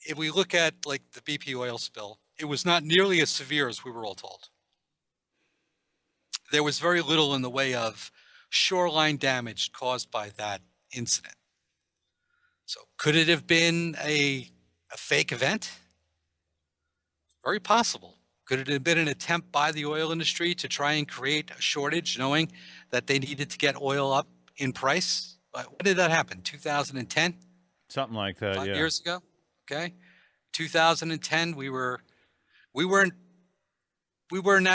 if we look at like the BP oil spill, it was not nearly as severe as we were all told. There was very little in the way of shoreline damage caused by that incident. So could it have been a fake event? Very possible. Could it have been an attempt by the oil industry to try and create a shortage, knowing that they needed to get oil up in price. But when did that happen? 2010? Something like that, 5 years ago? Okay. 2010, we weren't at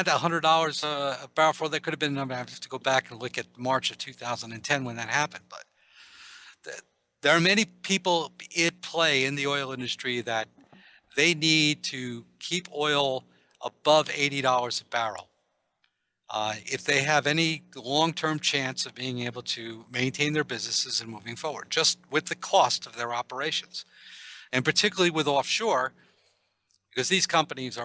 $100 a barrel for. That could have been. I have to go back and look at March of 2010 when that happened. But there are many people at play in the oil industry that they need to keep oil above $80 a barrel. If they have any long-term chance of being able to maintain their businesses and moving forward, just with the cost of their operations. And particularly with offshore, because these companies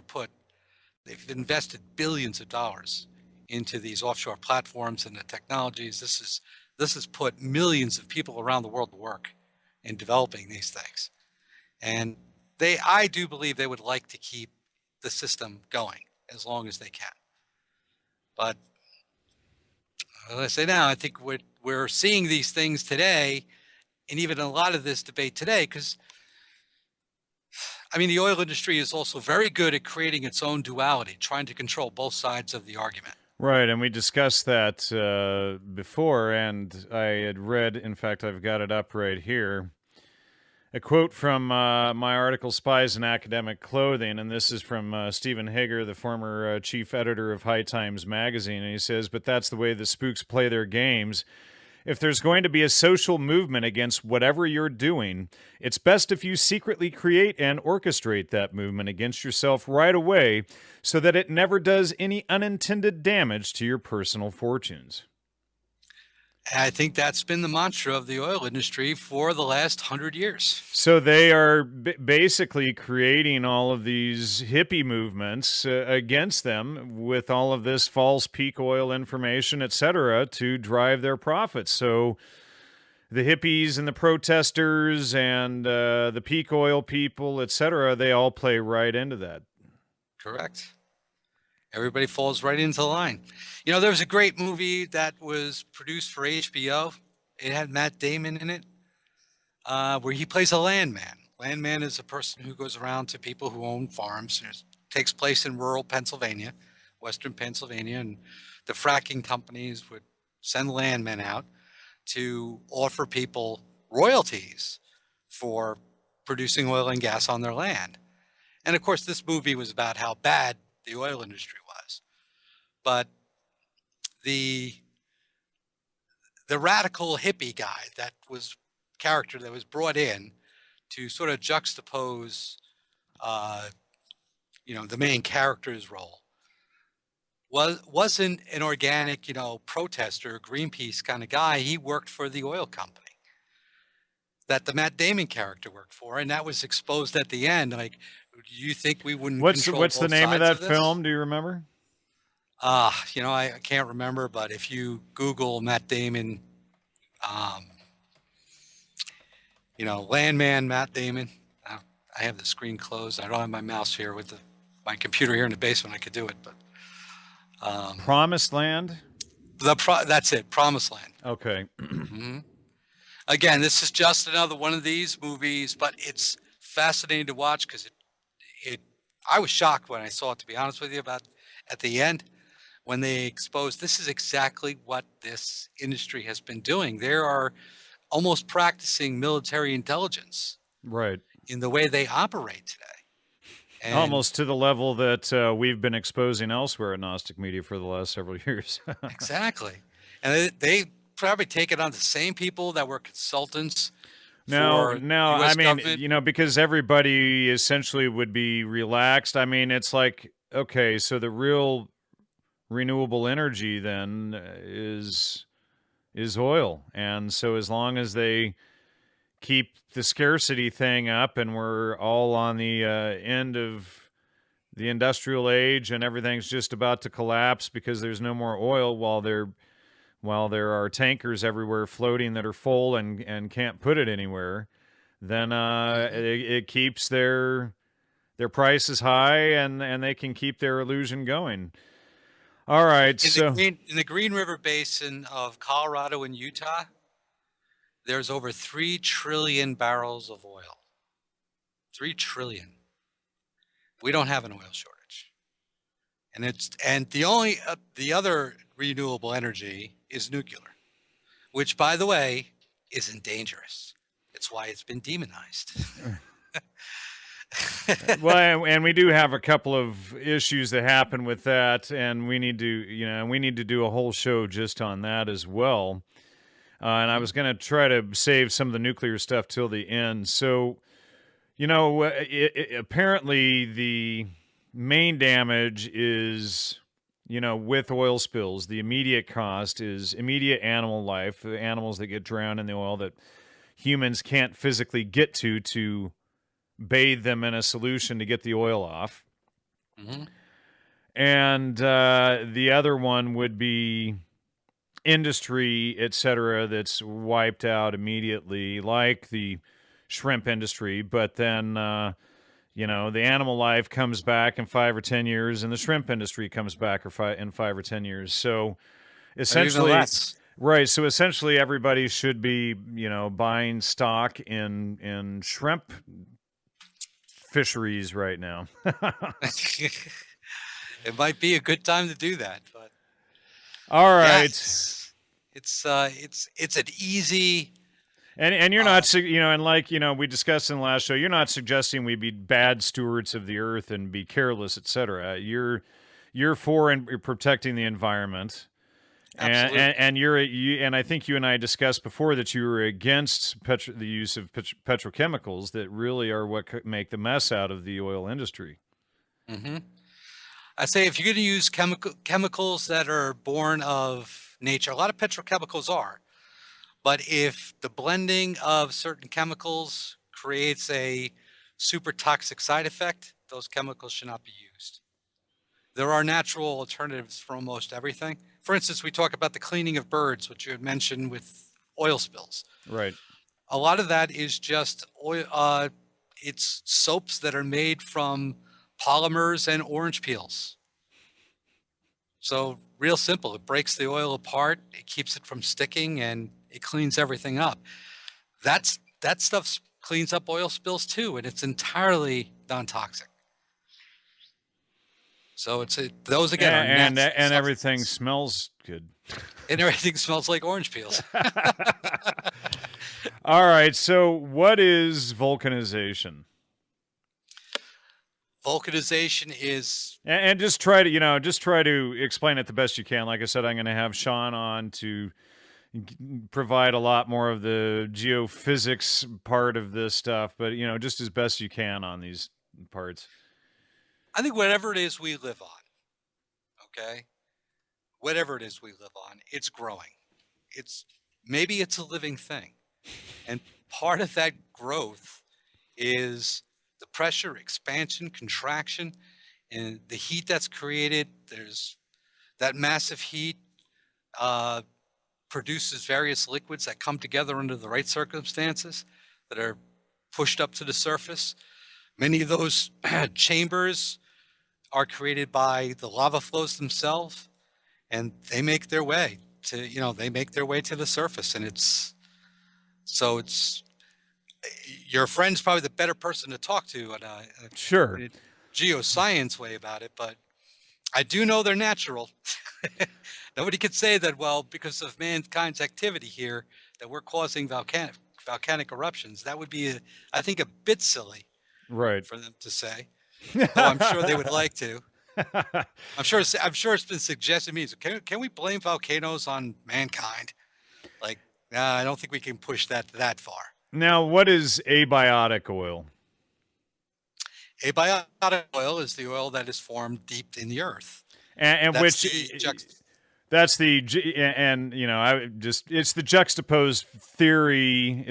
they've invested billions of dollars into these offshore platforms and the technologies. This has put millions of people around the world to work in developing these things. And I do believe they would like to keep the system going as long as they can. But as I say now, I think we're seeing these things today, and even a lot of this debate today, because I mean, the oil industry is also very good at creating its own duality, trying to control both sides of the argument. Right, and we discussed that before, and I had read, in fact, I've got it up right here, a quote from my article, Spies in Academic Clothing, and this is from Stephen Hager, the former chief editor of High Times magazine, and he says, "But that's the way the spooks play their games. If there's going to be a social movement against whatever you're doing, it's best if you secretly create and orchestrate that movement against yourself right away so that it never does any unintended damage to your personal fortunes." I think that's been the mantra of the oil industry for the last 100 years. So they are basically creating all of these hippie movements against them with all of this false peak oil information, etc., to drive their profits. So the hippies and the protesters and the peak oil people, etc., they all play right into that. Correct. Everybody falls right into the line. You know, there was a great movie that was produced for HBO. It had Matt Damon in it, where he plays a landman. Landman is a person who goes around to people who own farms. It takes place in rural Pennsylvania, western Pennsylvania, and the fracking companies would send landmen out to offer people royalties for producing oil and gas on their land. And of course, this movie was about how bad the oil industry was. But the radical hippie guy character that was brought in to sort of juxtapose, the main character's role wasn't an organic, protester, Greenpeace kind of guy. He worked for the oil company that the Matt Damon character worked for, and that was exposed at the end. Like, do you think we wouldn't control What's the both name of sides that this? film? Do you remember? I can't remember, but if you Google Matt Damon, landman Matt Damon, I have the screen closed. I don't have my mouse here with my computer here in the basement. I could do it, but Promised Land? That's it, Promised Land. Okay. Mm-hmm. Again, this is just another one of these movies, but it's fascinating to watch because I was shocked when I saw it, to be honest with you, about at the end when they exposed this is exactly what this industry has been doing. They are almost practicing military intelligence, Right, in the way they operate today. And almost to the level that we've been exposing elsewhere at Gnostic Media for the last several years. exactly. And they probably take it on the same people that were consultants. No, for I US mean, government. because everybody essentially would be relaxed. I mean, it's like, okay, so the real renewable energy then is oil. And so as long as they keep the scarcity thing up and we're all on the end of the industrial age and everything's just about to collapse because there's no more oil while there are tankers everywhere floating that are full and can't put it anywhere, then it keeps their prices high and they can keep their illusion going. All right, In the Green River Basin of Colorado and Utah, there's over 3 trillion barrels of oil. 3 trillion. We don't have an oil shortage. And the other renewable energy is nuclear, which, by the way, isn't dangerous. It's why it's been demonized. Well, and we do have a couple of issues that happen with that, and we need to do a whole show just on that as well. And I was going to try to save some of the nuclear stuff till the end. So, apparently the main damage is, with oil spills, the immediate cost is immediate animal life, the animals that get drowned in the oil that humans can't physically get to bathe them in a solution to get the oil off. Mm-hmm. And the other one would be industry, etc., that's wiped out immediately, like the shrimp industry. But then, the animal life comes back in 5 or 10 years, and the shrimp industry comes back in 5 or 10 years. So essentially, right. So essentially, everybody should be, buying stock in shrimp fisheries right now. It might be a good time to do that, but all right. It's an easy. And you're not, and like, we discussed in the last show, you're not suggesting we be bad stewards of the earth and be careless, etc. You're for and you're protecting the environment. Absolutely. And I think you and I discussed before that you were against the use of petrochemicals that really are what make the mess out of the oil industry. Mm-hmm. I say if you're going to use chemicals that are born of nature, a lot of petrochemicals are, but if the blending of certain chemicals creates a super toxic side effect, those chemicals should not be used. There are natural alternatives for almost everything. For instance, we talk about the cleaning of birds, which you had mentioned with oil spills. Right. A lot of that is just oil. It's soaps that are made from polymers and orange peels. So real simple. It breaks the oil apart. It keeps it from sticking, and it cleans everything up. That stuff cleans up oil spills too, and it's entirely non-toxic. So those again are and everything smells good. And everything smells like orange peels. All right. So what is vulcanization? Vulcanization is, and just try to explain it the best you can. Like I said, I'm going to have Sean on to provide a lot more of the geophysics part of this stuff, but just as best you can on these parts. I think whatever it is we live on, okay? Whatever it is we live on, it's growing. Maybe it's a living thing. And part of that growth is the pressure, expansion, contraction, and the heat that's created. There's that massive heat produces various liquids that come together under the right circumstances that are pushed up to the surface. Many of those chambers are created by the lava flows themselves, and they make their way to the surface. And your friend's probably the better person to talk to in a geoscience way about it, but I do know they're natural. Nobody could say that, well, because of mankind's activity here, that we're causing volcanic eruptions. That would be, I think, a bit silly, right, for them to say. Though I'm sure they would like to. I'm sure it's been suggested to me. So can we blame volcanoes on mankind? Like, I don't think we can push that far. Now, what is abiotic oil? Abiotic oil is the oil that is formed deep in the earth. It's the juxtaposed theory,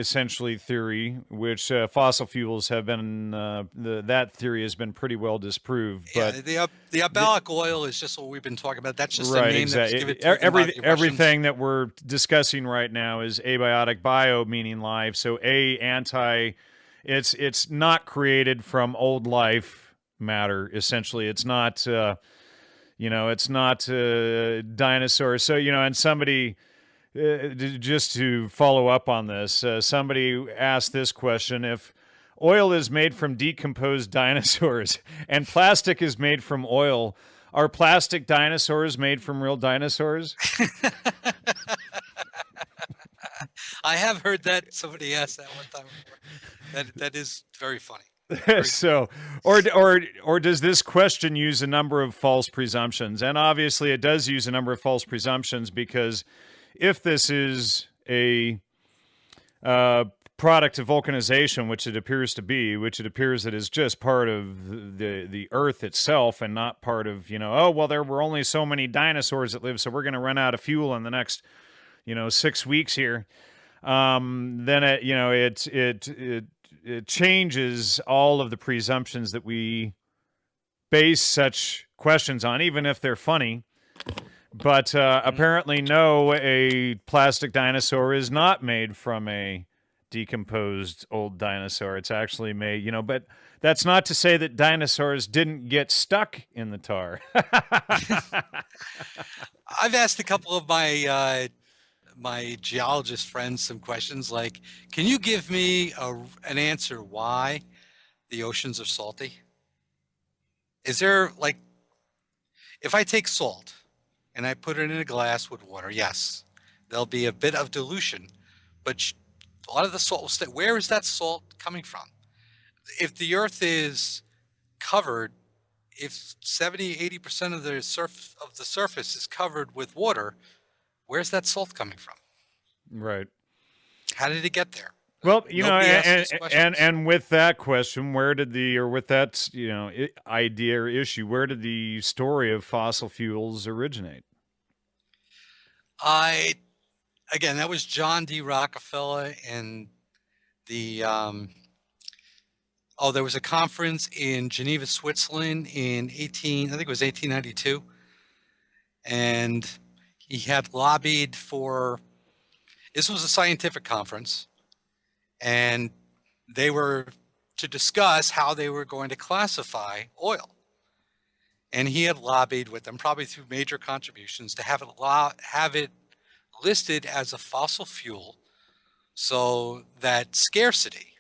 which fossil fuels have been, that theory has been pretty well disproved. But the abiotic oil is just what we've been talking about. That's just the name that's given to everything that we're discussing right now is abiotic, bio meaning life. So it's not created from old life matter, essentially. It's not... it's not dinosaurs. So, and somebody, just to follow up on this, somebody asked this question: if oil is made from decomposed dinosaurs and plastic is made from oil, are plastic dinosaurs made from real dinosaurs? I have heard that. Somebody asked that one time before. That is very funny. Very So, or does this question use a number of false presumptions? And obviously, it does use a number of false presumptions, because if this is a product of vulcanization, which it appears to be, which it appears that is just part of the Earth itself and not part of, oh well, there were only so many dinosaurs that lived, so we're going to run out of fuel in the next 6 weeks here. Then it changes all of the presumptions that we base such questions on, even if they're funny. But apparently, no, a plastic dinosaur is not made from a decomposed old dinosaur. It's actually made, but that's not to say that dinosaurs didn't get stuck in the tar. I've asked a couple of my geologist friends some questions like, can you give me an answer why the oceans are salty? Is there, like, if I take salt and I put it in a glass with water, yes, there'll be a bit of dilution, but a lot of the salt will stay. Where is that salt coming from? If the Earth is covered, if 70–80% of the surface is covered with water, where's that salt coming from? Right. How did it get there? Well, and with that question, with that, idea or issue, where did the story of fossil fuels originate? Again, that was John D. Rockefeller, and there was a conference in Geneva, Switzerland in I think it was 1892, and he had lobbied for, this was a scientific conference, and they were to discuss how they were going to classify oil. And he had lobbied with them, probably through major contributions, to have it listed as a fossil fuel, so that scarcity,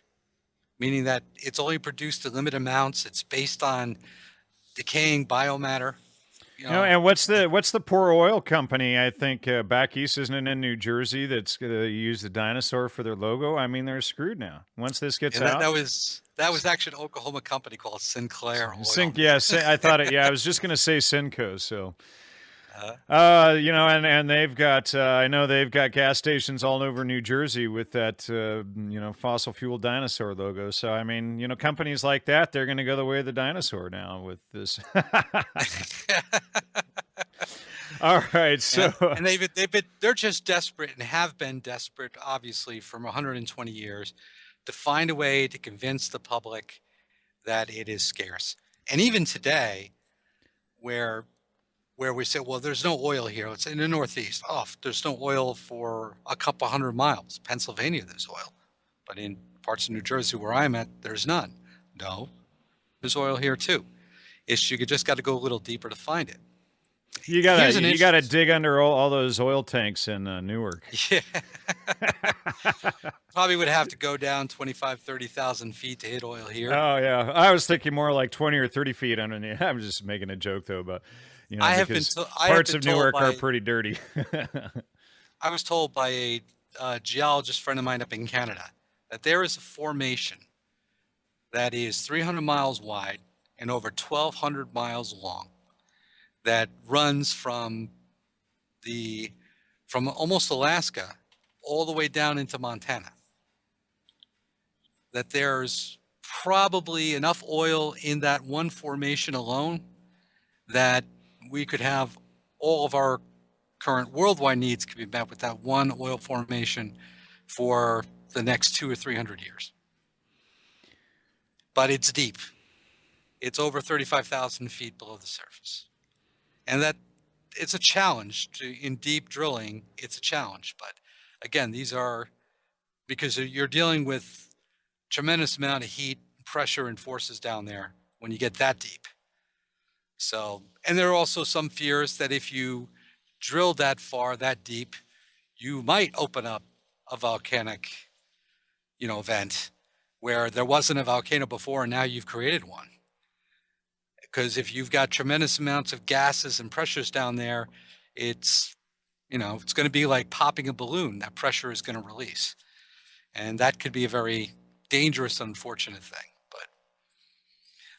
meaning that it's only produced in limited amounts, it's based on decaying biomatter. And what's the poor oil company? I think back east, isn't it in New Jersey, that's going to use the dinosaur for their logo? I mean, they're screwed now. Once this gets out, that was actually an Oklahoma company called Sinclair Oil. I thought it. Yeah, I was just going to say Cinco. So, and they've got. I know they've got gas stations all over New Jersey with that. Fossil fuel dinosaur logo. So I mean, companies like that, they're going to go the way of the dinosaur now with this. All right, so and they're just desperate and have been desperate, obviously, for 120 years, to find a way to convince the public that it is scarce. And even today, where we say, well, there's no oil here. It's in the Northeast. Oh, there's no oil for a couple hundred miles. Pennsylvania, there's oil, but in parts of New Jersey where I'm at, there's none. No, there's oil here too. You just got to go a little deeper to find it. You gotta dig under all those oil tanks in Newark. Yeah. Probably would have to go down 25–30,000 feet to hit oil here. Oh yeah, I was thinking more like 20 or 30 feet underneath. I'm just making a joke though, but parts of Newark are pretty dirty. I was told by a geologist friend of mine up in Canada that there is a formation that is 300 miles wide and over 1,200 miles long, that runs from almost Alaska all the way down into Montana. That there's probably enough oil in that one formation alone that we could have all of our current worldwide needs could be met with that one oil formation for the next 200 or 300 years. But it's deep. It's over 35,000 feet below the surface. And that it's a challenge in deep drilling. It's a challenge. But again, these are, because you're dealing with tremendous amount of heat, pressure, and forces down there when you get that deep. So, and there are also some fears that if you drill that far, that deep, you might open up a volcanic, event where there wasn't a volcano before and now you've created one. Because if you've got tremendous amounts of gases and pressures down there, it's going to be like popping a balloon. That pressure is going to release. And that could be a very dangerous, unfortunate thing. But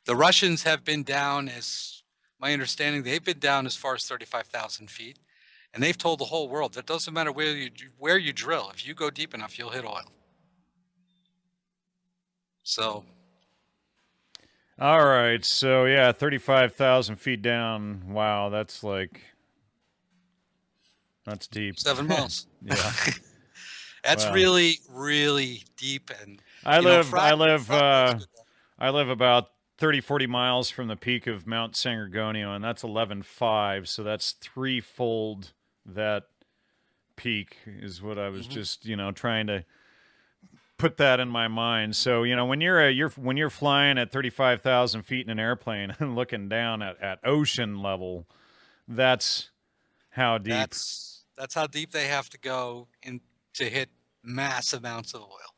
the Russians have been down, as my understanding, they've been down as far as 35,000 feet. And they've told the whole world that doesn't matter where you drill. If you go deep enough, you'll hit oil. So. All right. So, yeah, 35,000 feet down. Wow, that's deep. 7 miles. Yeah. That's wow. really, really deep. And I live about 30, 40 miles from the peak of Mount San Gorgonio, and that's 11.5. So that's threefold that peak is what I was just, trying to put that in my mind. So, when you're flying at 35,000 feet in an airplane and looking down at ocean level, that's how deep. That's how deep they have to go to hit mass amounts of oil.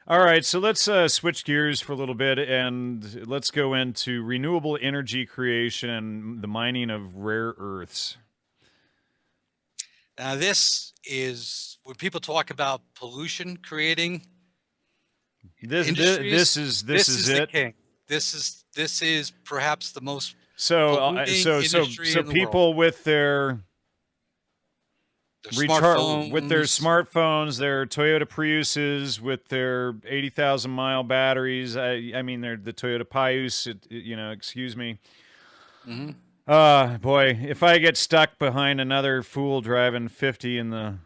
All right, so let's switch gears for a little bit, and let's go into renewable energy creation and the mining of rare earths. Now, this is when people talk about pollution creating. This is the it. king. This is perhaps the most so people with their smartphones, their Toyota Priuses with their 80,000-mile batteries. I mean, they're the Toyota Prius. Excuse me. Boy, if I get stuck behind another fool driving 50 in the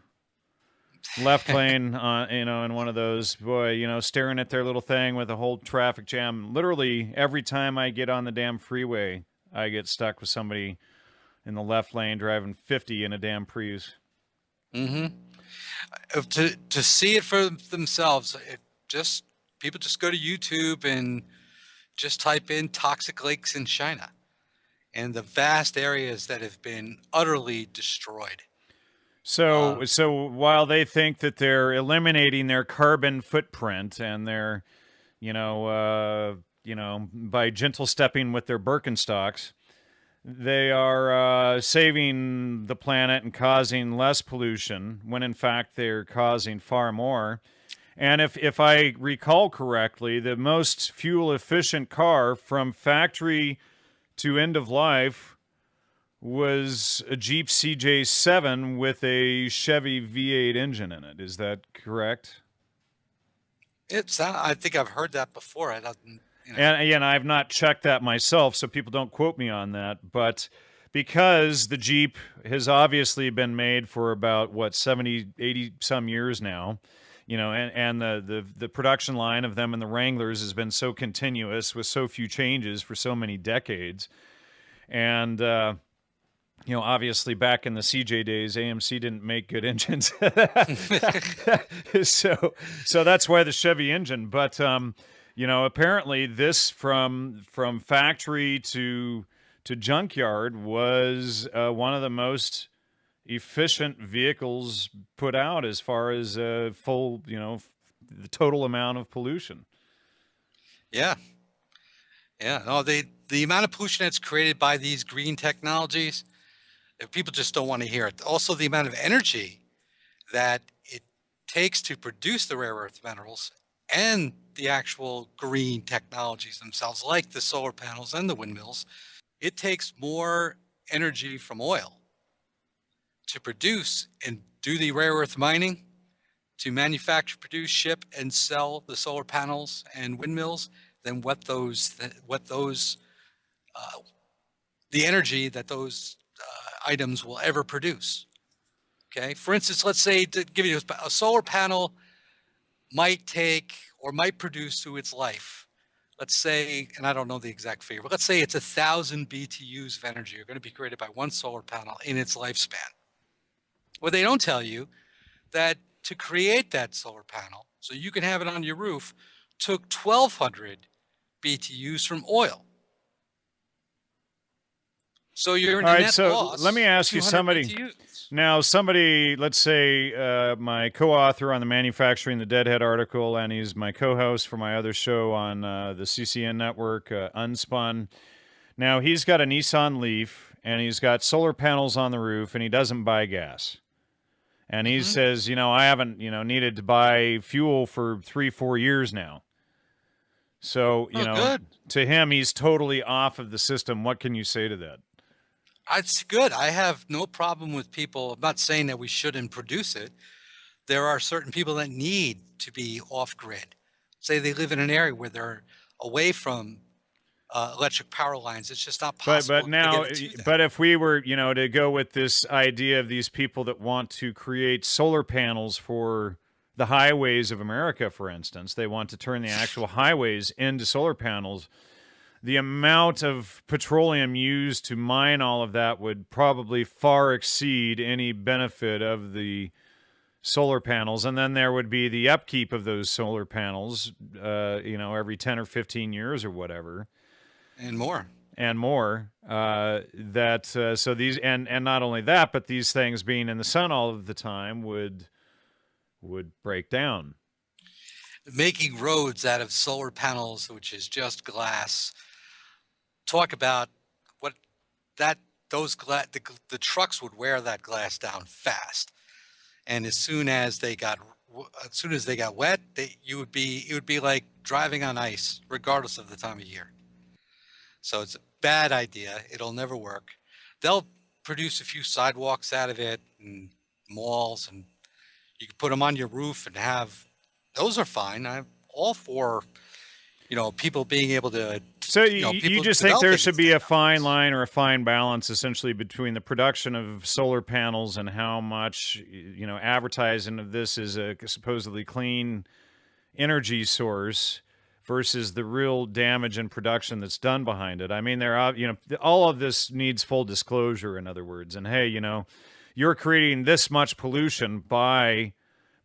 left lane, in one of those, boy, staring at their little thing with a whole traffic jam. Literally every time I get on the damn freeway, I get stuck with somebody in the left lane driving 50 in a damn Prius. To see it for themselves, people just go to YouTube and just type in toxic lakes in China and the vast areas that have been utterly destroyed. So while they think that they're eliminating their carbon footprint and they're, by gentle stepping with their Birkenstocks, they are saving the planet and causing less pollution when in fact they're causing far more. And if I recall correctly, the most fuel efficient car from factory to end of life was a Jeep CJ7 with a Chevy V8 engine in it. Is that correct? I think I've heard that before. And I've not checked that myself, so people don't quote me on that. But because the Jeep has obviously been made for about, 70, 80 some years now, and the production line of them and the Wranglers has been so continuous with so few changes for so many decades. And, obviously back in the CJ days, AMC didn't make good engines. So that's why the Chevy engine. But, apparently this from factory to junkyard was one of the most efficient vehicles put out as far as full, the total amount of pollution. Yeah. No, the amount of pollution that's created by these green technologies, people just don't want to hear it. Also, the amount of energy that it takes to produce the rare earth minerals and the actual green technologies themselves, like the solar panels and the windmills, it takes more energy from oil to produce and do the rare earth mining, to manufacture, produce, ship, and sell the solar panels and windmills than the energy that those items will ever produce. Okay, for instance, let's say, to give you a solar panel might take or might produce through its life, let's say, and I don't know the exact figure, but let's say it's 1,000 BTUs of energy are going to be created by one solar panel in its lifespan. Well, they don't tell you that to create that solar panel, so you can have it on your roof, took 1,200 BTUs from oil. So you're in net loss. Let me ask you, somebody, let's say my co-author on the Manufacturing the Deadhead article, and he's my co-host for my other show on the CCN network, Unspun. Now, he's got a Nissan Leaf, and he's got solar panels on the roof, and he doesn't buy gas. And he says, I haven't, needed to buy fuel for 3-4 years now. So, good. to him, he's totally off of the system. What can you say to that? It's good. I have no problem with people. I'm not saying that we shouldn't produce it. There are certain people that need to be off grid. Say they live in an area where they're away from electric power lines. It's just not possible. But now, but if we were, to go with this idea of these people that want to create solar panels for the highways of America, for instance, they want to turn the actual highways into solar panels. The amount of petroleum used to mine all of that would probably far exceed any benefit of the solar panels. And then there would be the upkeep of those solar panels, every 10 or 15 years or whatever. And more. So these, and not only that, but these things being in the sun all of the time would break down. Making roads out of solar panels, which is just glass. Talk about the trucks would wear that glass down fast, and as soon as they got wet, it would be like driving on ice, regardless of the time of year. So it's a bad idea. It'll never work. They'll produce a few sidewalks out of it and malls, and you can put them on your roof and have those are fine. I'm all for people being able to. So you just think there should be a fine line or a fine balance, essentially, between the production of solar panels and how much advertising of this is a supposedly clean energy source versus the real damage and production that's done behind it. I mean, all of this needs full disclosure, in other words. And hey, you're creating this much pollution by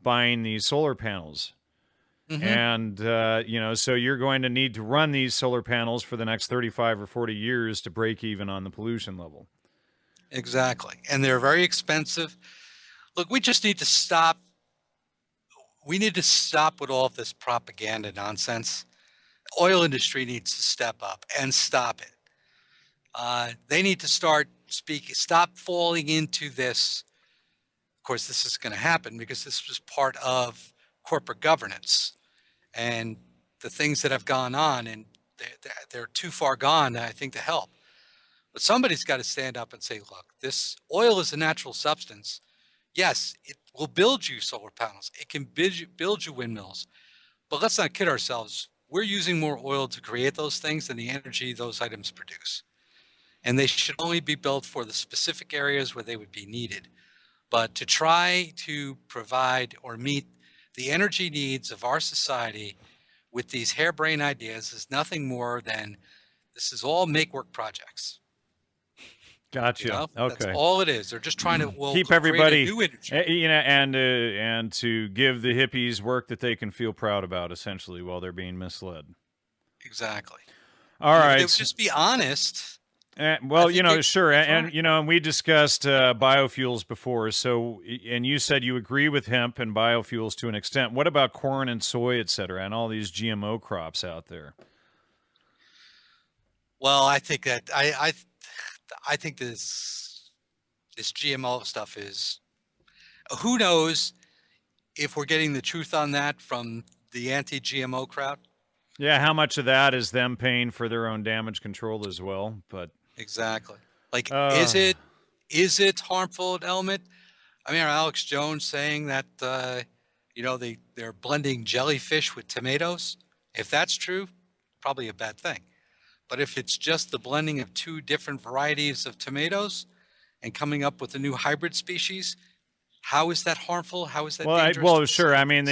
buying these solar panels. And, so you're going to need to run these solar panels for the next 35 or 40 years to break even on the pollution level. Exactly. And they're very expensive. Look, we just need to stop. We need to stop with all of this propaganda nonsense. Oil industry needs to step up and stop it. They need to stop falling into this. Of course, this is going to happen because this was part of corporate governance. And the things that have gone on, and they're too far gone, I think, to help. But somebody's got to stand up and say, look, this oil is a natural substance. Yes, it will build you solar panels. It can build you windmills. But let's not kid ourselves. We're using more oil to create those things than the energy those items produce. And they should only be built for the specific areas where they would be needed. But to try to provide or meet the energy needs of our society with these harebrained ideas is nothing more than this is all make-work projects. Gotcha. Okay, that's all it is. They're just trying to keep everybody, new industry. and to give the hippies work that they can feel proud about, essentially, while they're being misled. Exactly. All right. They would just be honest. Sure. And we discussed biofuels before. So, and you said you agree with hemp and biofuels to an extent. What about corn and soy, et cetera, and all these GMO crops out there? Well, I think that I think this GMO stuff is, who knows if we're getting the truth on that from the anti-GMO crowd. Yeah, how much of that is them paying for their own damage control as well? But exactly, like, is it harmful at Element? I mean, Alex Jones saying that they're blending jellyfish with tomatoes. If that's true, probably a bad thing. But if it's just the blending of two different varieties of tomatoes and coming up with a new hybrid species, how is that harmful? How is that dangerous? Well, sure. I mean,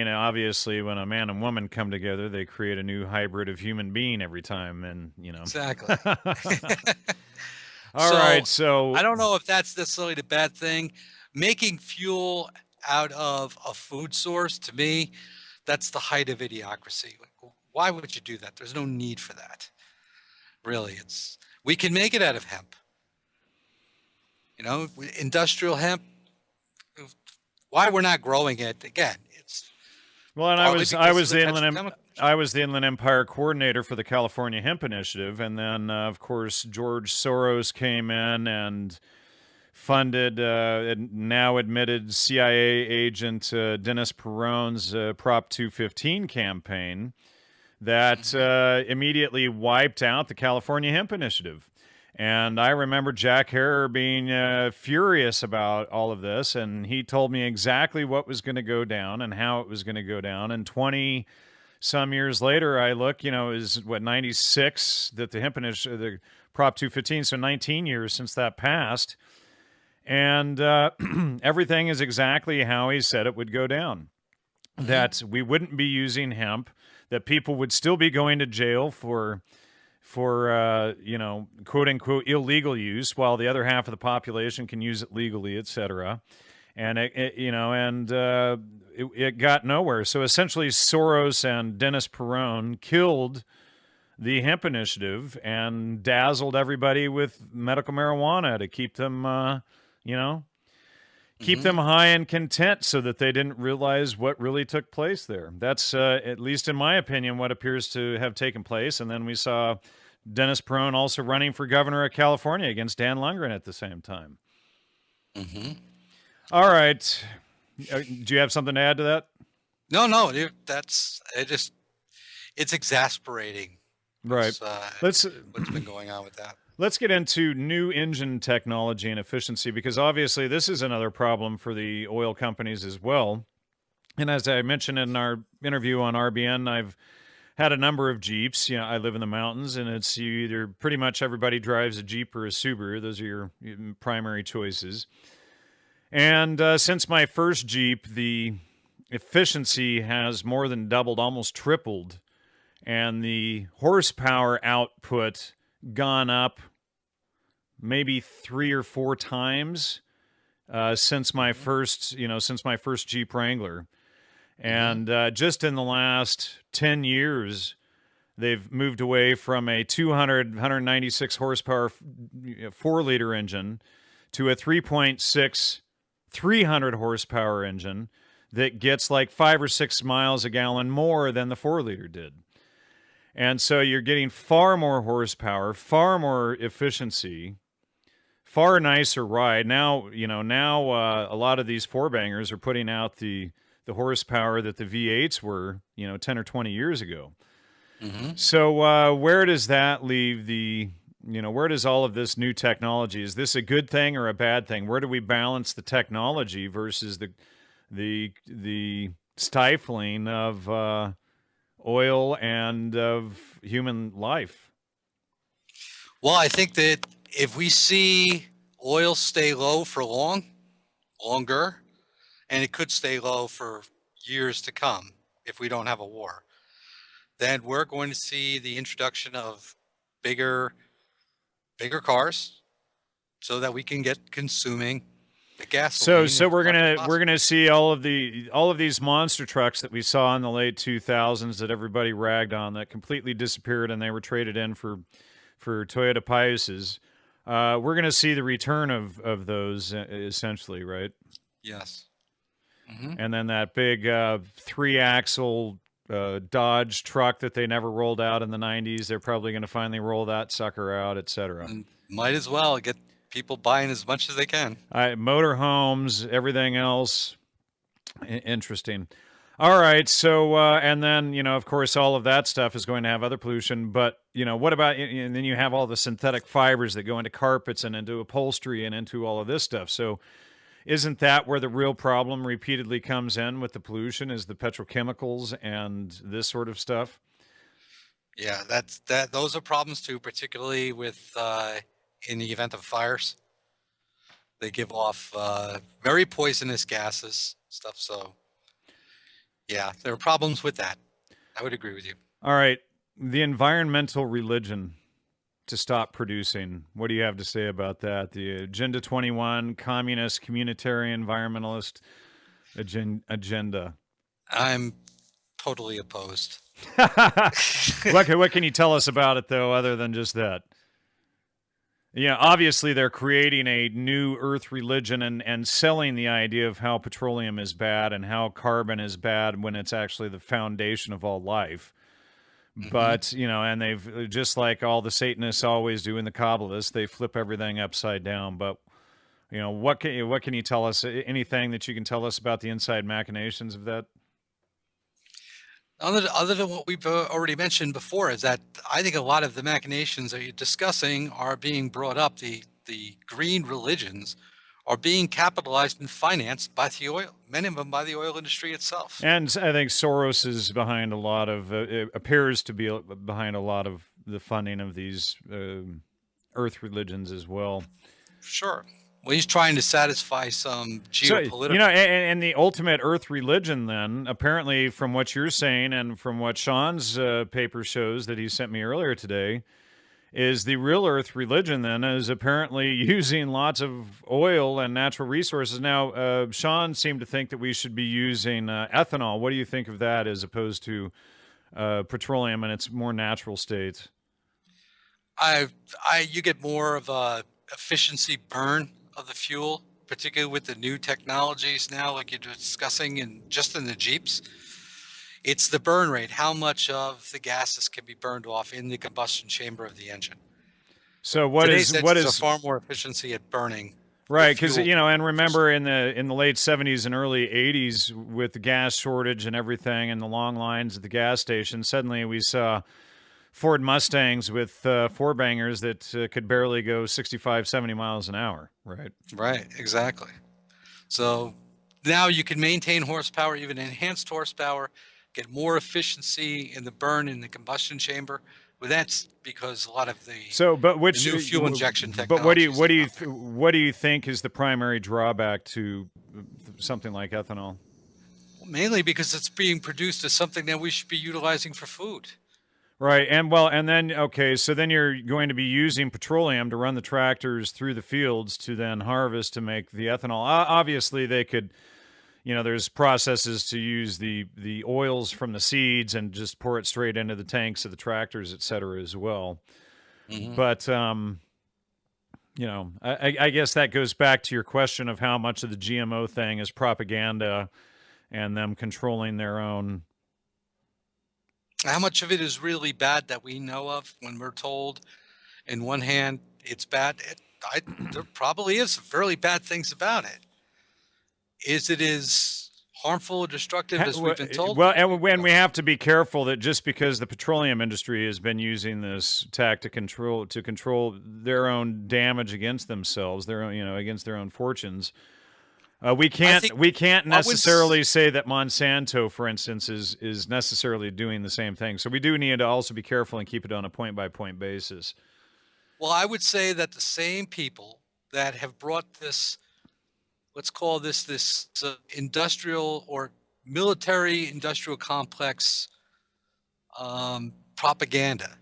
obviously, when a man and woman come together, they create a new hybrid of human being every time, and Exactly. All right. So I don't know if that's necessarily the bad thing. Making fuel out of a food source, to me, that's the height of idiocracy. Why would you do that? There's no need for that. Really, we can make it out of hemp. Industrial hemp. Why we're not growing it again? And I was the Inland Empire coordinator for the California Hemp Initiative, and then of course George Soros came in and funded now admitted CIA agent Dennis Peron's Prop 215 campaign that immediately wiped out the California Hemp Initiative. And I remember Jack Herer being furious about all of this, and he told me exactly what was going to go down and how it was going to go down. And 20 some years later, I look, is what, 96 that the hemp initiative, the Prop 215, so 19 years since that passed. And everything is exactly how he said it would go down. That we wouldn't be using hemp, that people would still be going to jail for quote unquote illegal use, while the other half of the population can use it legally, etc. And it got nowhere. So essentially, Soros and Dennis Peron killed the hemp initiative and dazzled everybody with medical marijuana to keep them, keep them high and content, so that they didn't realize what really took place there. That's, at least in my opinion, what appears to have taken place. And then we saw Dennis Peron also running for governor of California against Dan Lundgren at the same time. All right. Do you have something to add to that? No, it's exasperating. Right. What's been going on with that? Let's get into new engine technology and efficiency, because obviously this is another problem for the oil companies as well. And as I mentioned in our interview on RBN, I've had a number of Jeeps. I live in the mountains, and it's either pretty much everybody drives a Jeep or a Subaru. Those are your primary choices. And since my first Jeep, the efficiency has more than doubled, almost tripled, and the horsepower output gone up maybe 3 or 4 times since my first Jeep Wrangler. And just in the last 10 years, they've moved away from a 196 horsepower 4-liter engine to a 3.6 300 horsepower engine that gets like 5 or 6 miles a gallon more than the 4-liter did. And so you're getting far more horsepower, far more efficiency, far nicer ride. Now, a lot of these 4-bangers are putting out the horsepower that the V8s were, 10 or 20 years ago. So where does that leave where does all of this new technology, is this a good thing or a bad thing? Where do we balance the technology versus the stifling of oil and of human life? Well, I think that if we see oil stay low for longer, and it could stay low for years to come if we don't have a war, then we're going to see the introduction of bigger cars, so that we can get consuming the gasoline. So we're gonna see all of these monster trucks that we saw in the late 2000s that everybody ragged on, that completely disappeared, and they were traded in for Toyota Priuses. We're gonna see the return of those, essentially, right? Yes. And then that big 3-axle Dodge truck that they never rolled out in the 90s, they're probably going to finally roll that sucker out, etc. Might as well get people buying as much as they can. Motor homes, everything else. Interesting. All right. So, and then, of course, all of that stuff is going to have other pollution. But, what about, and then you have all the synthetic fibers that go into carpets and into upholstery and into all of this stuff. So isn't that where the real problem repeatedly comes in with the pollution, is the petrochemicals and this sort of stuff? Yeah, those are problems too, particularly with in the event of fires. They give off very poisonous gases, stuff. So yeah, there are problems with that. I would agree with you. All right. The environmental religion to stop producing. What do you have to say about that? The Agenda 21, communist, communitarian, environmentalist agenda. I'm totally opposed. What can you tell us about it, though, other than just that? Obviously they're creating a new earth religion and selling the idea of how petroleum is bad and how carbon is bad when it's actually the foundation of all life. But, and they've, just like all the Satanists always do in the Kabbalists, they flip everything upside down. But You know, what can you tell us? Anything that you can tell us about the inside machinations of that? Other than what we've already mentioned before, is that I think a lot of the machinations that you're discussing are being brought up. The green religions are being capitalized and financed by the oil, many of them by the oil industry itself. And I think Soros is behind a lot of, it appears to be behind a lot of the funding of these earth religions as well. Sure. Well, he's trying to satisfy some geopolitical. So, you know, and the ultimate earth religion, then, apparently, from what you're saying and from what Sean's paper shows that he sent me earlier today, is the real earth religion, then, is apparently using lots of oil and natural resources. Now, Sean seemed to think that we should be using ethanol. What do you think of that as opposed to petroleum in its more natural state? You get more of a efficiency burn of the fuel, particularly with the new technologies now, like you're discussing, and just in the Jeeps. It's the burn rate, how much of the gases can be burned off in the combustion chamber of the engine. So what is far more efficiency at burning? Right, because you know, and remember in the late 70s and early 80s, with the gas shortage and everything, and the long lines at the gas station, suddenly we saw Ford Mustangs with four bangers that could barely go 65, 70 miles an hour, right? Right, exactly. So now you can maintain horsepower, even enhanced horsepower, get more efficiency in the burn in the combustion chamber. Well, that's because a lot of the new fuel injection technology. But what do you think is the primary drawback to something like ethanol? Mainly because it's being produced as something that we should be utilizing for food. Right, and then okay, so then you're going to be using petroleum to run the tractors through the fields to then harvest to make the ethanol. Obviously, they could, you know, there's processes to use the oils from the seeds and just pour it straight into the tanks of the tractors, et cetera, as well. Mm-hmm. But you know, I guess that goes back to your question of how much of the GMO thing is propaganda and them controlling their own. How much of it is really bad that we know of when we're told, in one hand, it's bad? There probably is some fairly bad things about it. Is it as harmful or destructive as we've been told? Well, and when we have to be careful that just because the petroleum industry has been using this tack to control their own damage against themselves, their own, you know, against their own fortunes. We can't necessarily say that Monsanto, for instance, is necessarily doing the same thing. So we do need to also be careful and keep it on a point-by-point basis. Well, I would say that the same people that have brought this, let's call this industrial or military industrial complex propaganda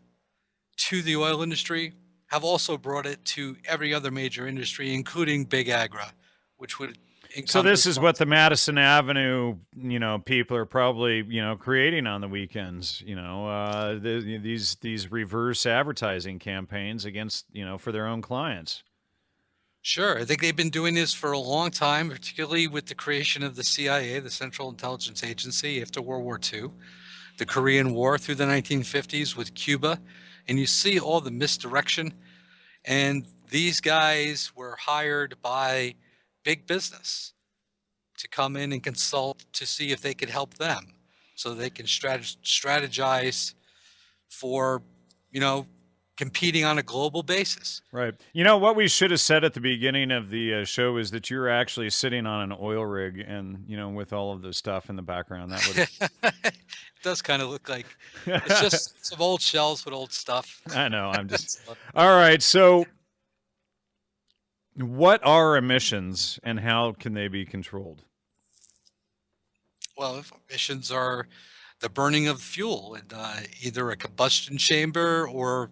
to the oil industry have also brought it to every other major industry, including big agri, which would. So this is what the Madison Avenue, you know, people are probably, you know, creating on the weekends, you know, these reverse advertising campaigns against, you know, for their own clients. Sure. I think they've been doing this for a long time, particularly with the creation of the CIA, the Central Intelligence Agency, after World War II, the Korean War through the 1950s with Cuba. And you see all the misdirection. And these guys were hired by big business to come in and consult to see if they could help them, so they can strategize for, you know, competing on a global basis. Right. You know, what we should have said at the beginning of the show is that you're actually sitting on an oil rig and, you know, with all of the stuff in the background. That would. It does kind of look like it's just some old shells with old stuff. I know. I'm just. All right. So what are emissions and how can they be controlled? Well, emissions are the burning of fuel in either a combustion chamber or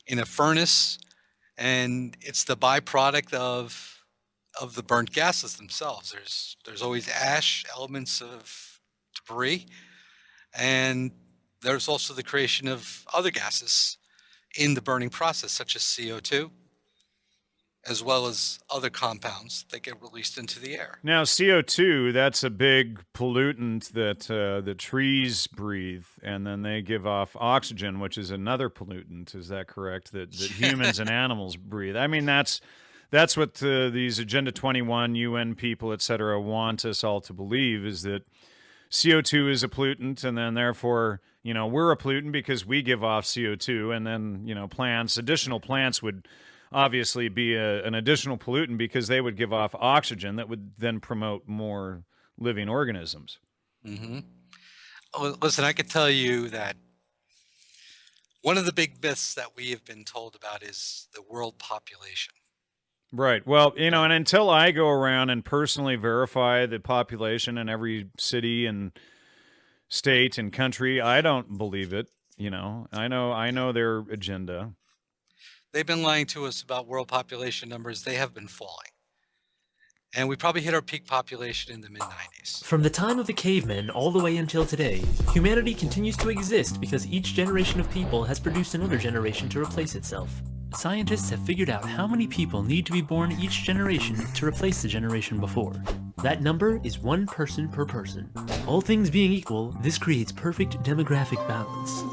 in a furnace, and it's the byproduct of the burnt gases themselves. There's always ash, elements of debris, and there's also the creation of other gases in the burning process, such as CO2. As well as other compounds that get released into the air. Now, CO2, that's a big pollutant that the trees breathe, and then they give off oxygen, which is another pollutant. Is that correct? That humans and animals breathe. I mean, that's that's what these Agenda 21 UN people, et cetera, want us all to believe, is that CO2 is a pollutant, and then therefore, we're a pollutant because we give off CO2, and then, additional plants would obviously be an additional pollutant because they would give off oxygen that would then promote more living organisms. Mm-hmm. Well, listen, I could tell you that one of the big myths that we have been told about is the world population. Right. Well, and until I go around and personally verify the population in every city and state and country, I don't believe it. I know their agenda. They've been lying to us about world population numbers. They have been falling. And we probably hit our peak population in the mid-90s. From the time of the cavemen all the way until today, humanity continues to exist because each generation of people has produced another generation to replace itself. Scientists have figured out how many people need to be born each generation to replace the generation before. That number is 1 person per person. All things being equal, this creates perfect demographic balance.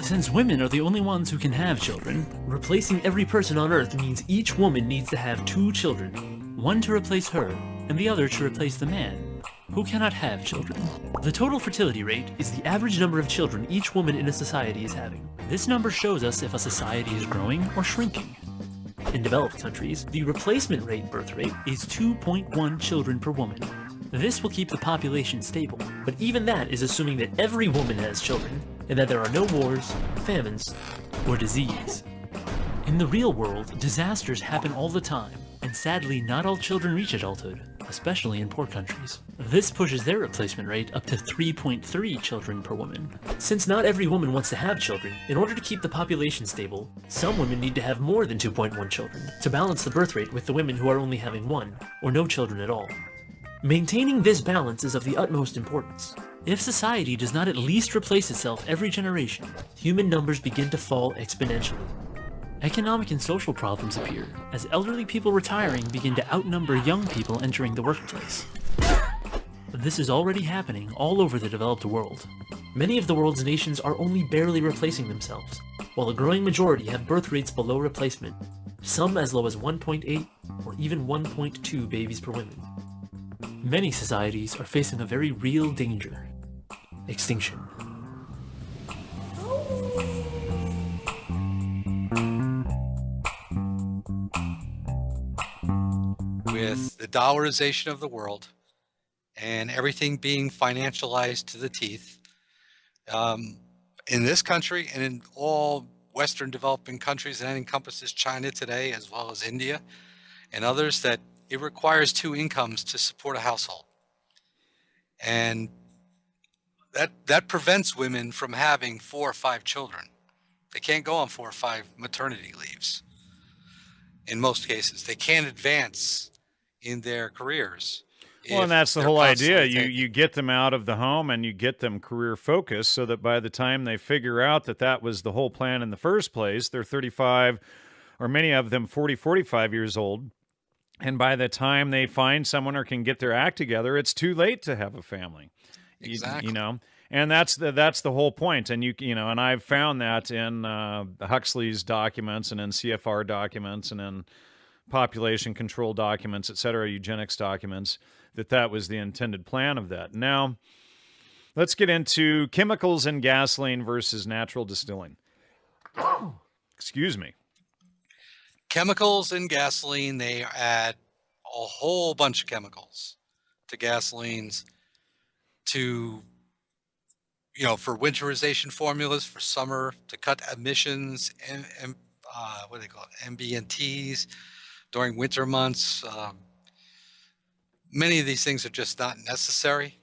Since women are the only ones who can have children, replacing every person on Earth means each woman needs to have 2 children, one to replace her, and the other to replace the man, who cannot have children. The total fertility rate is the average number of children each woman in a society is having. This number shows us if a society is growing or shrinking. In developed countries, the replacement rate birth rate is 2.1 children per woman. This will keep the population stable, but even that is assuming that every woman has children, and that there are no wars, famines, or disease. In the real world, disasters happen all the time, and sadly not all children reach adulthood, especially in poor countries. This pushes their replacement rate up to 3.3 children per woman. Since not every woman wants to have children, in order to keep the population stable, some women need to have more than 2.1 children to balance the birth rate with the women who are only having 1, or no children at all. Maintaining this balance is of the utmost importance. If society does not at least replace itself every generation, human numbers begin to fall exponentially. Economic and social problems appear, as elderly people retiring begin to outnumber young people entering the workplace. This is already happening all over the developed world. Many of the world's nations are only barely replacing themselves, while a growing majority have birth rates below replacement, some as low as 1.8 or even 1.2 babies per woman. Many societies are facing a very real danger: extinction. With the dollarization of the world and everything being financialized to the teeth, in this country and in all Western developing countries, and that encompasses China today as well as India and others, that it requires 2 incomes to support a household. And that prevents women from having 4 or 5 children. They can't go on 4 or 5 maternity leaves. In most cases, they can't advance in their careers. Well, and that's the whole idea. You get them out of the home and you get them career focused so that by the time they figure out that was the whole plan in the first place, they're 35 or many of them 40, 45 years old. And by the time they find someone or can get their act together, it's too late to have a family. Exactly. And that's the whole point. And and I've found that in Huxley's documents and in CFR documents and in population control documents, et cetera, eugenics documents, that was the intended plan of that. Now, let's get into chemicals in gasoline versus natural distilling. Excuse me. Chemicals in gasoline, they add a whole bunch of chemicals to gasolines for winterization formulas for summer, to cut emissions, and what do they call it, MBNTs during winter months. Many of these things are just not necessary,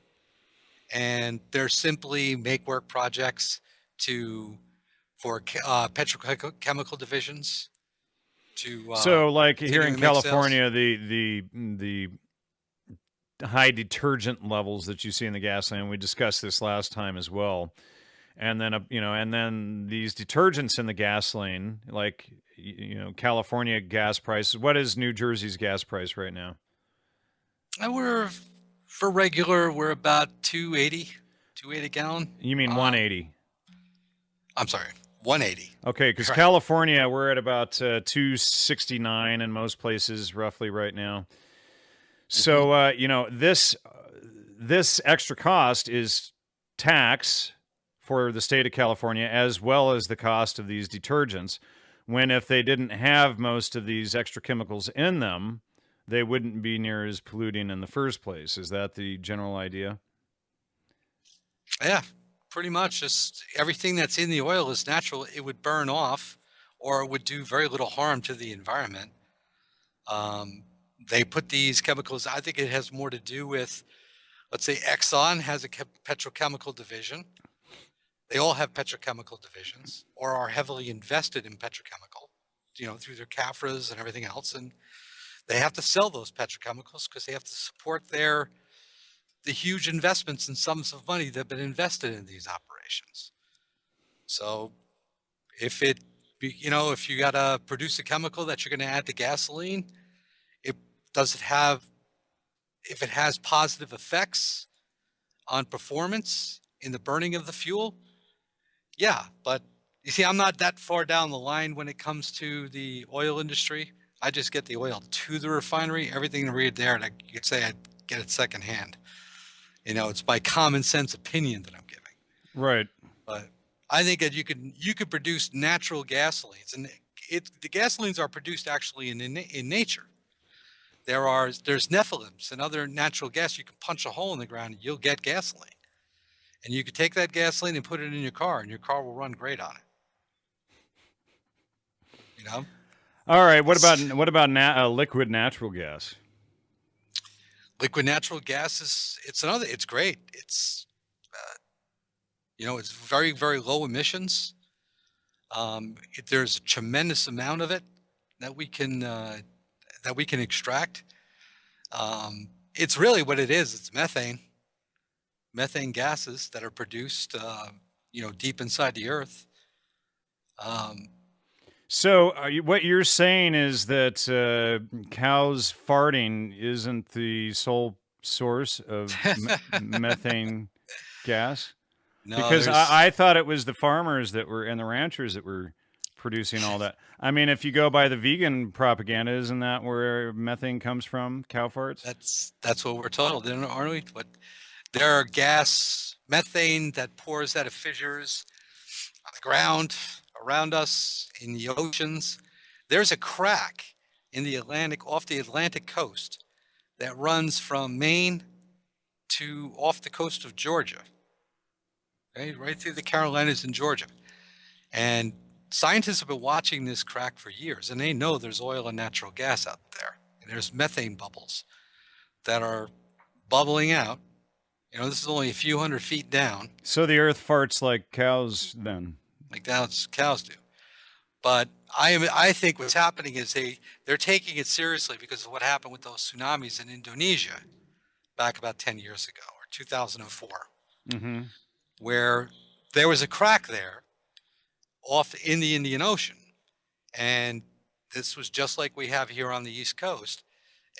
and they're simply make-work projects for petrochemical divisions. So, like here in California, the high detergent levels that you see in the gasoline, we discussed this last time as well, and then and then these detergents in the gasoline, like California gas prices. What is New Jersey's gas price right now? For regular, we're about $2.80 a gallon. You mean 180? I'm sorry, 180. Okay, because Correct. California, we're at about 269 in most places, roughly right now. So you know, this extra cost is tax for the state of California, as well as the cost of these detergents. When if they didn't have most of these extra chemicals in them, they wouldn't be near as polluting in the first place. Is that the general idea? Yeah, pretty much. Just everything that's in the oil is natural. It would burn off, or it would do very little harm to the environment. They put these chemicals. I think it has more to do with, let's say, Exxon has a petrochemical division. They all have petrochemical divisions, or are heavily invested in petrochemical, you know, through their CAFRAs and everything else, and they have to sell those petrochemicals because they have to support the huge investments and sums of money that have been invested in these operations. So if if you got to produce a chemical that you're going to add to gasoline, it does it have, if it has positive effects on performance in the burning of the fuel, yeah. But you see, I'm not that far down the line when it comes to the oil industry. I just get the oil to the refinery. Everything to read there, and you could say I get it secondhand. You know, it's my common sense opinion that I'm giving. Right. But I think that you could produce natural gasolines, and the gasolines are produced actually in nature. There's nephilims and other natural gas. You can punch a hole in the ground and you'll get gasoline. And you could take that gasoline and put it in your car, and your car will run great on it. You know. All right. What about liquid natural gas? Liquid natural gas it's great. It's it's very, very low emissions. There's a tremendous amount of it that we can extract. It's really what it is. It's methane gases that are produced, deep inside the earth. So what you're saying is that cows farting isn't the sole source of methane gas? No, Because I thought it was the farmers that were and the ranchers that were producing all that. I mean, if you go by the vegan propaganda, isn't that where methane comes from? Cow farts? that's what we're told, aren't we? But there are methane that pours out of fissures on the ground around us, in the oceans. There's a crack in the Atlantic, off the Atlantic coast, that runs from Maine to off the coast of Georgia, right through the Carolinas and Georgia. And scientists have been watching this crack for years, and they know there's oil and natural gas out there. And there's methane bubbles that are bubbling out. This is only a few hundred feet down. So the earth farts like cows then? Like cows do. But I think what's happening is they're taking it seriously because of what happened with those tsunamis in Indonesia back about 10 years ago, or 2004, where there was a crack there off in the Indian Ocean. And this was just like we have here on the East Coast.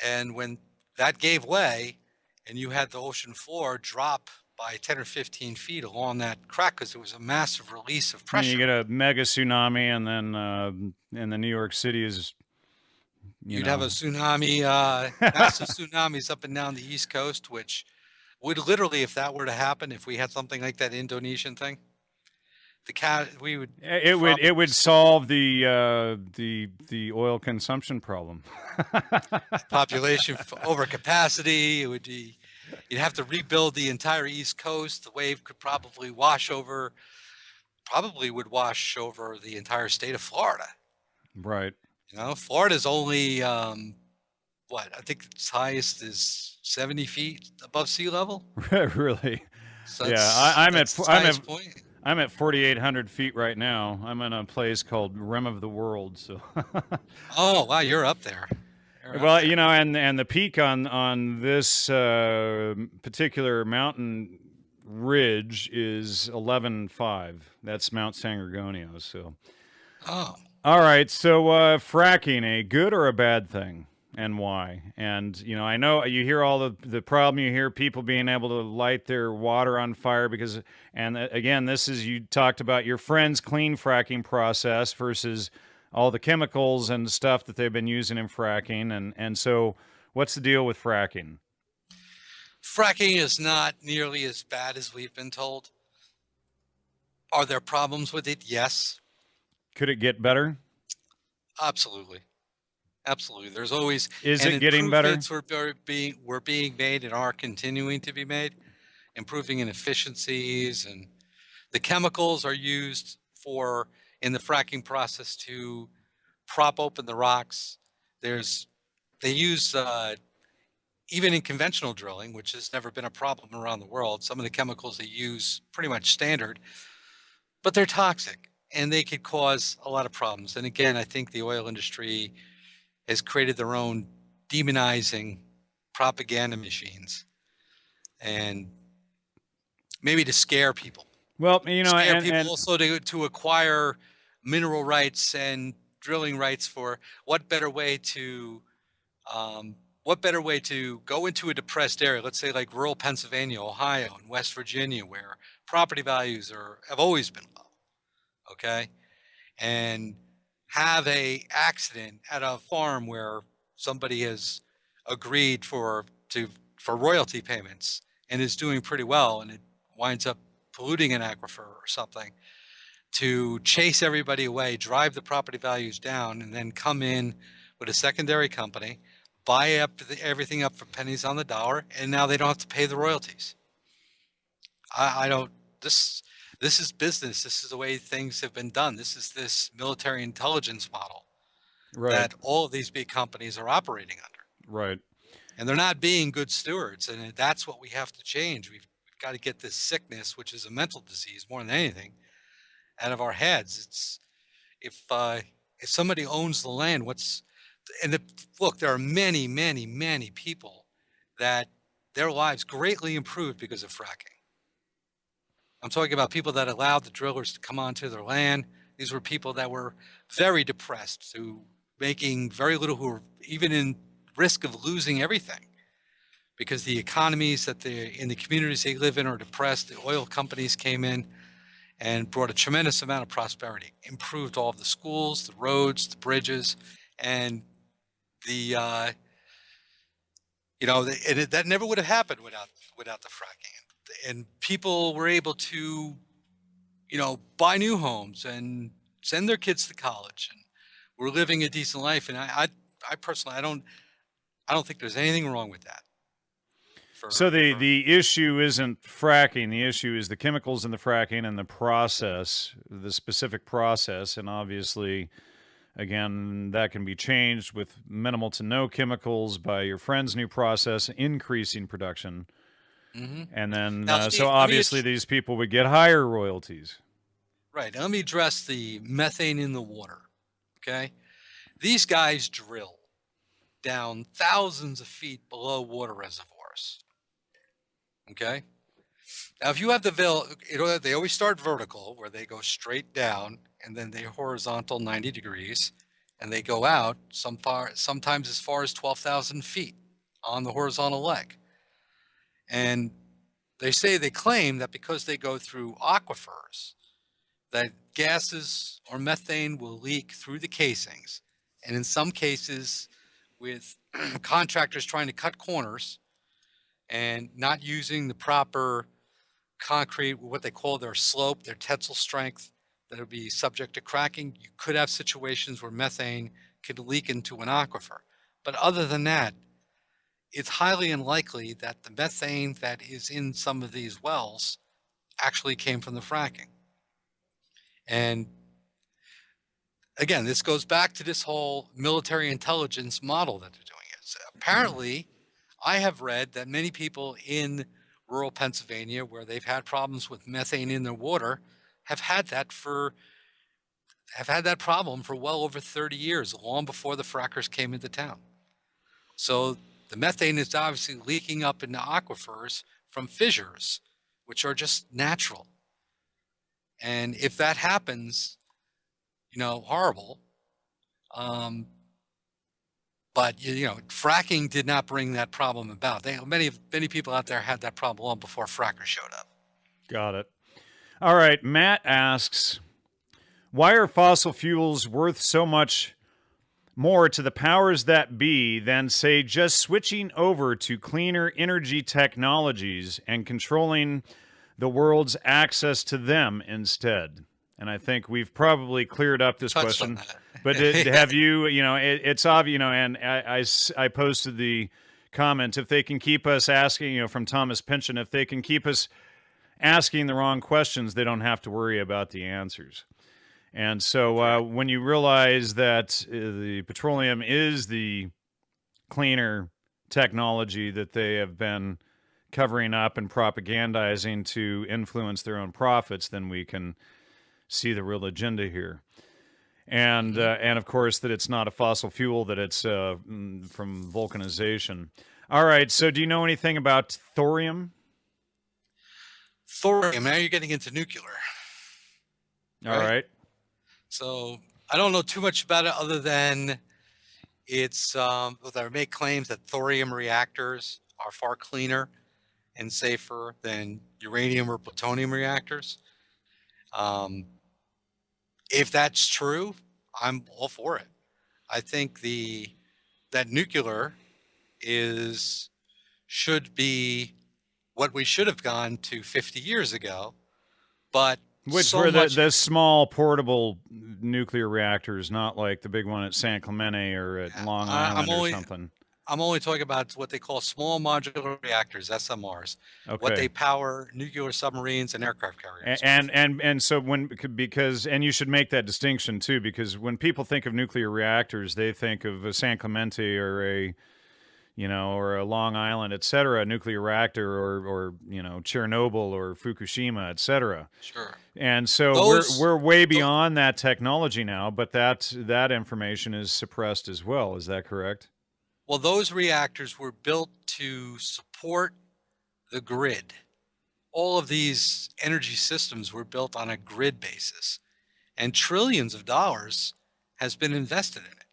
And when that gave way and you had the ocean floor drop by 10 or 15 feet along that crack, because there was a massive release of pressure. You get a mega tsunami, and then in the New York City is, You'd have a tsunami, massive tsunamis up and down the East Coast, which would literally, if that were to happen, if we had something like that Indonesian thing, it would solve the oil consumption problem. Population overcapacity. It would be. You'd have to rebuild the entire East Coast. The wave could probably would wash over the entire state of Florida. Right. Florida's only, I think its highest is 70 feet above sea level. Really? So yeah, I'm at 4,800 feet right now. I'm in a place called Rim of the World. So. Oh wow, you're up there. Well, and the peak on this particular mountain ridge is 11.5. That's Mount San Gorgonio. So, oh, all right. So, fracking, a good or a bad thing? and why? And, you know, I know you hear all the problem. You hear people being able to light their water on fire because, and again, this is, you talked about your friend's clean fracking process versus all the chemicals and stuff that they've been using in fracking. And so what's the deal with fracking? Fracking is not nearly as bad as we've been told. Are there problems with it? Yes. Could it get better? Absolutely. Absolutely. There's always, Is and it getting better? improvements were being made and are continuing to be made, improving in efficiencies, and the chemicals are used for in the fracking process to prop open the rocks. They use even in conventional drilling, which has never been a problem around the world, some of the chemicals they use pretty much standard, but they're toxic and they could cause a lot of problems. And again, I think the oil industry has created their own demonizing propaganda machines, and maybe to scare people. Well, you know, Scare people and also to acquire mineral rights and drilling rights for what better way to go into a depressed area, let's say like rural Pennsylvania, Ohio, and West Virginia, where property values have always been low, okay? And have a accident at a farm where somebody has agreed for royalty payments and is doing pretty well, and it winds up polluting an aquifer or something, to chase everybody away, drive the property values down, and then come in with a secondary company, buy up everything up for pennies on the dollar, and now they don't have to pay the royalties. I don't. This is business. This is the way things have been done. This is this military intelligence model right, that all of these big companies are operating under, right. and they're not being good stewards. And that's what we have to change. We've got to get this sickness, which is a mental disease more than anything, out of our heads. It's if somebody owns the land, look, there are many, many, many people that their lives greatly improved because of fracking. I'm talking about people that allowed the drillers to come onto their land. These were people that were very depressed, who making very little, who were even in risk of losing everything because the economies in the communities they live in are depressed. The oil companies came in and brought a tremendous amount of prosperity, improved all of the schools, the roads, the bridges, and that never would have happened without the fracking. And people were able to, buy new homes and send their kids to college, and we're living a decent life. And I personally, I don't think there's anything wrong with that. So the issue isn't fracking. The issue is the chemicals in the fracking and the process, the specific process. And obviously, again, that can be changed with minimal to no chemicals by your friend's new process, increasing production. Mm-hmm. And then, so obviously these people would get higher royalties. Right. Now let me address the methane in the water. Okay. These guys drill down thousands of feet below water reservoirs. Okay. Now, if you have they always start vertical, where they go straight down, and then they horizontal 90 degrees, and they go out sometimes as far as 12,000 feet on the horizontal leg. And they claim that because they go through aquifers, that gases or methane will leak through the casings. And in some cases, with contractors trying to cut corners and not using the proper concrete, what they call their slope, their tensile strength, that would be subject to cracking, you could have situations where methane could leak into an aquifer. But other than that, it's highly unlikely that the methane that is in some of these wells actually came from the fracking. And again, this goes back to this whole military intelligence model that they're doing. So apparently, I have read that many people in rural Pennsylvania, where they've had problems with methane in their water, have had that problem for well over 30 years, long before the frackers came into town. So the methane is obviously leaking up into aquifers from fissures, which are just natural. And if that happens, horrible, But you know, fracking did not bring that problem about. Many people out there had that problem long before frackers showed up. Got it. All right. Matt asks, why are fossil fuels worth so much more to the powers that be than, say, just switching over to cleaner energy technologies and controlling the world's access to them instead? And I think we've probably cleared up this Touched on question. that. But have you, it's obvious, and I posted the comment, if they can keep us asking, from Thomas Pynchon, if they can keep us asking the wrong questions, they don't have to worry about the answers. And so when you realize that the petroleum is the cleaner technology that they have been covering up and propagandizing to influence their own profits, then we can see the real agenda here. And of course that it's not a fossil fuel, that it's from vulcanization. All right, so do you know anything about thorium? Thorium. Now you're getting into nuclear. All right. So I don't know too much about it other than it's they make claims that thorium reactors are far cleaner and safer than uranium or plutonium reactors. If that's true, I'm all for it. I think that nuclear should be what we should have gone to 50 years ago, but which were the small portable nuclear reactors, not like the big one at San Clemente or at Long Island or something. I'm only talking about what they call small modular reactors, SMRs. Okay. What they power nuclear submarines and aircraft carriers. And so because you should make that distinction too, because when people think of nuclear reactors, they think of a San Clemente or a Long Island, et cetera, a nuclear reactor, or Chernobyl or Fukushima, et cetera. Sure. And so we're way beyond that technology now, but that information is suppressed as well. Is that correct? Well, those reactors were built to support the grid. All of these energy systems were built on a grid basis, and trillions of dollars has been invested in it,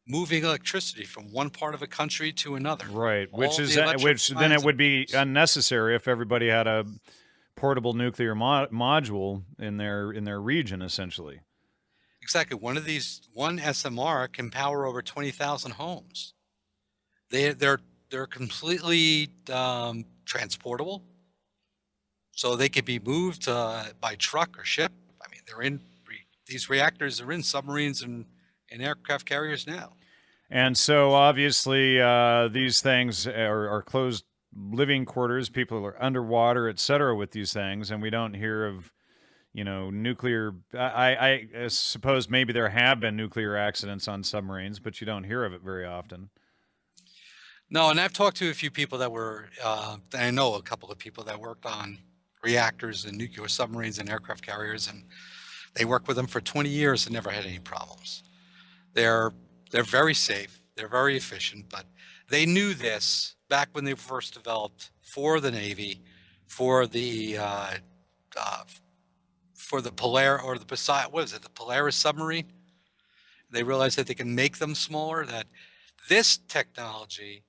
moving electricity from one part of a country to another. Right, which then it would be unnecessary if everybody had a portable nuclear module in their region, essentially. Exactly. One SMR can power over 20,000 homes. They're completely transportable, so they could be moved by truck or ship. I mean, these reactors are in submarines and aircraft carriers now. And so obviously these things are closed living quarters. People are underwater, et cetera, with these things, and we don't hear of nuclear. I suppose maybe there have been nuclear accidents on submarines, but you don't hear of it very often. No, and I've talked to a few people that I know a couple of people that worked on reactors and nuclear submarines and aircraft carriers, and they worked with them for 20 years and never had any problems. They're very safe, they're very efficient, but they knew this back when they first developed for the Navy, for the Polaris submarine. They realized that they can make them smaller, that this technology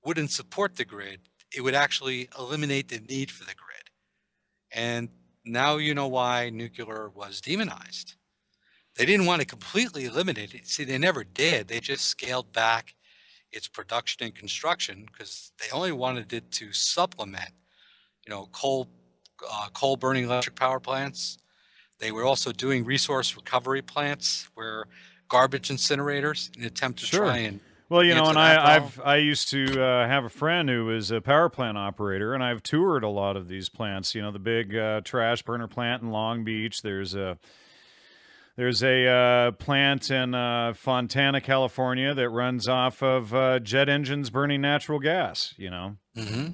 wouldn't support the grid. It would actually eliminate the need for the grid. And now you know why nuclear was demonized. They didn't want to completely eliminate it. See, they never did. They just scaled back its production and construction because they only wanted it to supplement, coal burning electric power plants. They were also doing resource recovery plants where garbage incinerators in an attempt to try and and I used to have a friend who was a power plant operator, and I've toured a lot of these plants. The big trash burner plant in Long Beach. There's a plant in Fontana, California, that runs off of jet engines burning natural gas. Mm-hmm.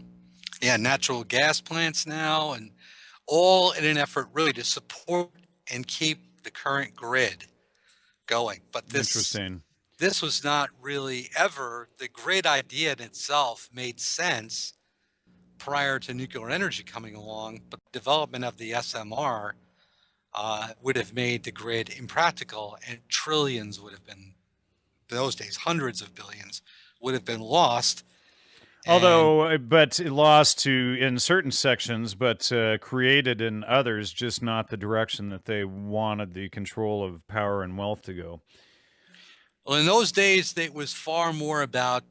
Yeah, natural gas plants now, and all in an effort really to support and keep the current grid going. But Interesting. This was not really ever, the grid idea in itself made sense prior to nuclear energy coming along, but the development of the SMR would have made the grid impractical and trillions would have been those days, hundreds of billions would have been lost. Although, but it lost to in certain sections, but created in others, just not the direction that they wanted the control of power and wealth to go. Well, in those days, it was far more about,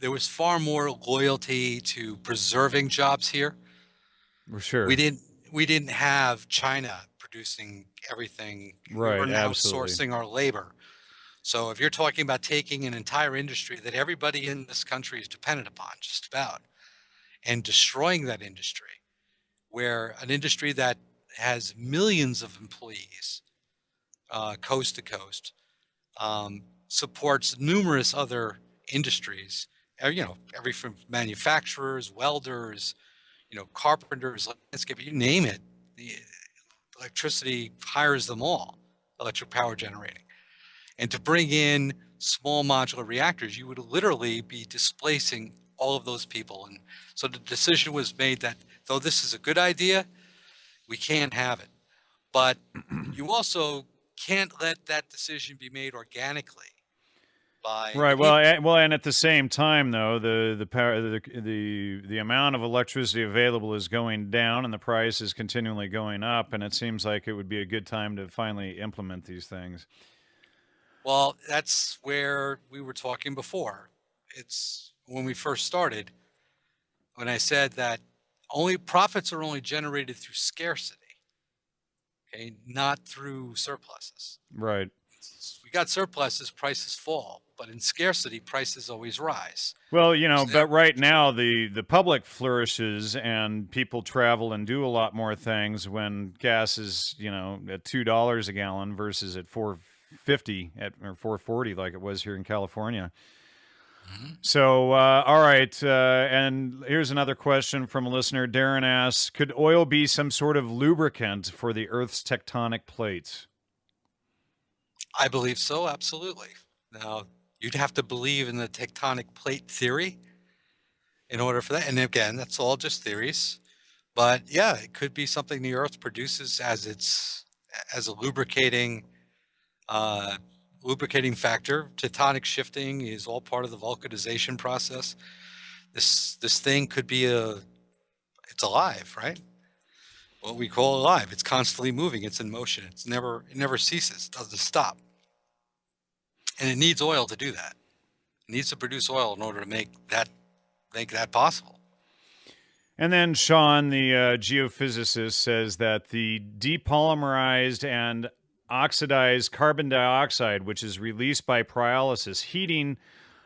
there was far more loyalty to preserving jobs here. For sure. We didn't have China producing everything. Right, We were now absolutely. sourcing our labor. So if you're talking about taking an entire industry that everybody in this country is dependent upon, just about, and destroying that industry, where an industry that has millions of employees, coast to coast, supports numerous other industries, every from manufacturers, welders, carpenters, landscape, you name it. The electricity hires them all, electric power generating. And to bring in small modular reactors, you would literally be displacing all of those people. And so the decision was made that though this is a good idea, we can't have it. But you also can't let that decision be made organically. Right. Well, and at the same time, though, the power, the amount of electricity available is going down, and the price is continually going up. And it seems like it would be a good time to finally implement these things. Well, that's where we were talking before. It's when we first started, when I said that profits are only generated through scarcity, okay, not through surpluses. Right. We got surpluses, prices fall, but in scarcity, prices always rise. Well, but right now the public flourishes and people travel and do a lot more things when gas is, at $2 a gallon versus at $4.50 or $4.40 like it was here in California. Mm-hmm. So, all right. And here's another question from a listener. Darren asks, could oil be some sort of lubricant for the Earth's tectonic plates? I believe so, absolutely. Now, you'd have to believe in the tectonic plate theory in order for that. And again, that's all just theories. But yeah, it could be something the Earth produces as a lubricating factor. Tectonic shifting is all part of the vulcanization process. This thing could be it's alive, right? What we call alive. It's constantly moving. It's in motion. It never ceases. It doesn't stop. And it needs oil to do that. It needs to produce oil in order to make that possible. And then Sean, the geophysicist, says that the depolymerized and oxidized carbon dioxide, which is released by pyrolysis, heating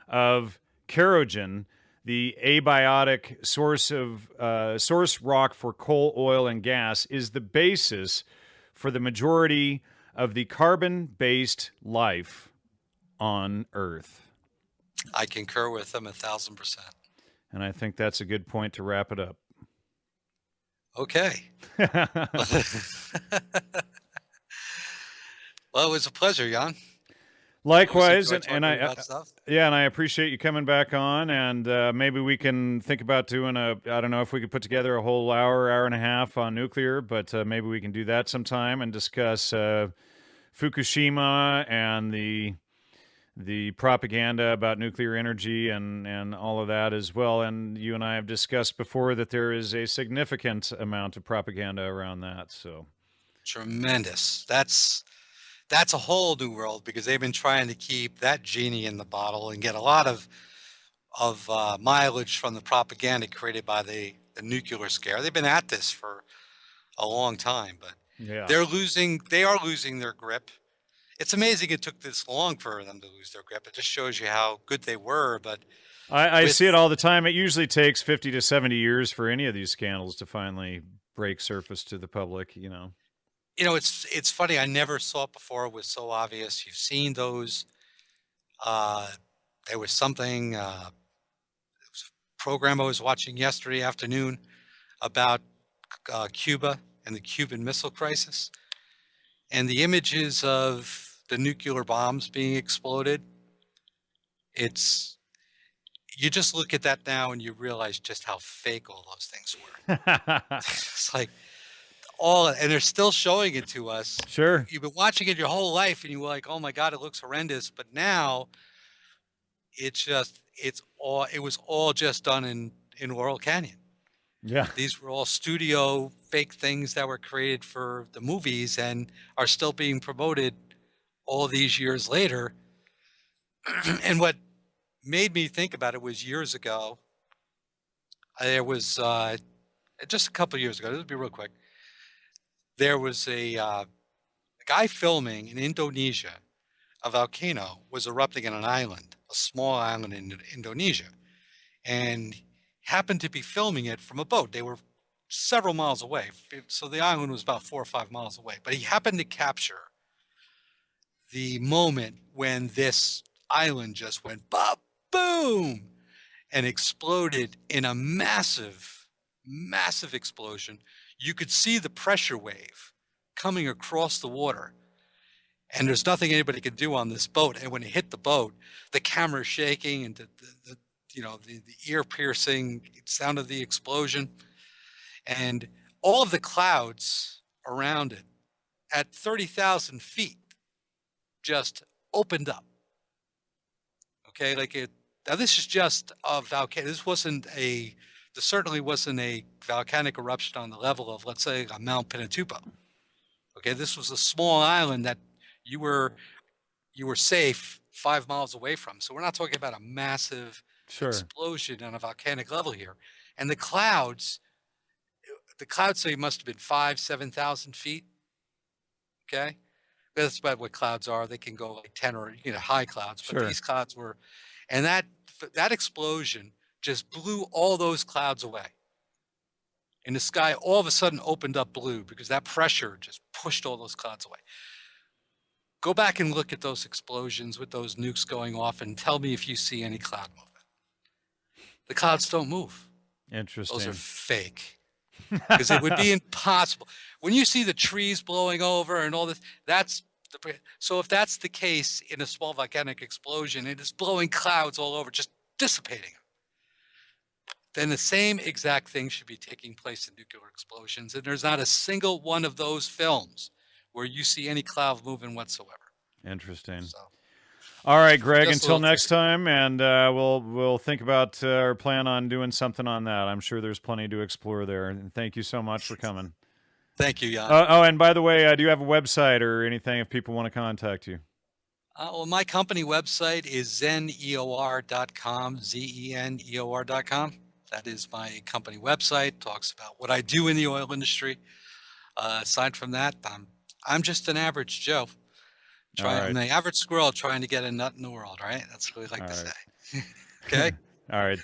of kerogen, the abiotic source rock for coal, oil, and gas, is the basis for the majority of the carbon-based life on Earth. I concur with them 1,000%. And I think that's a good point to wrap it up. Okay. Well, it was a pleasure, Jan. Likewise, and I appreciate you coming back on, and maybe we can think about doing I don't know if we could put together a whole hour and a half on nuclear, but maybe we can do that sometime and discuss Fukushima and the propaganda about nuclear energy and all of that as well. And you and I have discussed before that there is a significant amount of propaganda around that. So tremendous. That's a whole new world, because they've been trying to keep that genie in the bottle and get a lot of mileage from the propaganda created by the nuclear scare. They've been at this for a long time, but yeah, they are losing their grip. It's amazing it took this long for them to lose their grip. It just shows you how good they were. But I see it all the time. It usually takes 50 to 70 years for any of these scandals to finally break surface to the public, It's funny. I never saw it before. It was so obvious. You've seen those. There was something, it was a program I was watching yesterday afternoon about Cuba and the Cuban Missile Crisis, and the images of the nuclear bombs being exploded. You just look at that now and you realize just how fake all those things were. It's like all, and they're still showing it to us. Sure. You've been watching it your whole life, and you were like, "Oh my God, it looks horrendous." But now, it was all just done in Laurel Canyon. Yeah. These were all studio fake things that were created for the movies and are still being promoted all these years later. And what made me think about it was years ago, there was just a couple of years ago, this will be real quick. There was a guy filming in Indonesia. A volcano was erupting on an island, a small island in Indonesia, and happened to be filming it from a boat. They were several miles away, so the island was about 4 or 5 miles away. But he happened to capture the moment when this island just went boom and exploded in a massive, massive explosion. You could see the pressure wave coming across the water, and there's nothing anybody could do on this boat. And when it hit the boat, the camera shaking and the ear piercing sound of the explosion, and all of the clouds around it at 30,000 feet just opened up. Okay, now this is just a volcano. This certainly wasn't a volcanic eruption on the level of, let's say, a Mount Pinatubo. Okay, this was a small island that you were safe 5 miles away from. So we're not talking about a massive explosion on a volcanic level here. And the clouds say must have been 7,000 feet. Okay, that's about what clouds are. They can go like 10 or high clouds, but these clouds were, and that explosion just blew all those clouds away. And the sky all of a sudden opened up blue because that pressure just pushed all those clouds away. Go back and look at those explosions with those nukes going off and tell me if you see any cloud movement. The clouds don't move. Interesting. Those are fake. Because it would be impossible. When you see the trees blowing over and all this, so if that's the case in a small volcanic explosion, it is blowing clouds all over, just dissipating. Then the same exact thing should be taking place in nuclear explosions. And there's not a single one of those films where you see any cloud moving whatsoever. Interesting. So, all right, Greg, until next time, and we'll think about or plan on doing something on that. I'm sure there's plenty to explore there. And thank you so much for coming. Thank you, Jan. Oh, and by the way, do you have a website or anything if people want to contact you? Well, my company website is zeneor.com, zeneor.com. That is my company website. Talks about what I do in the oil industry. Aside from that, I'm just an average Joe. I'm the average squirrel trying to get a nut in the world, right? That's what we like to say. Okay? All right.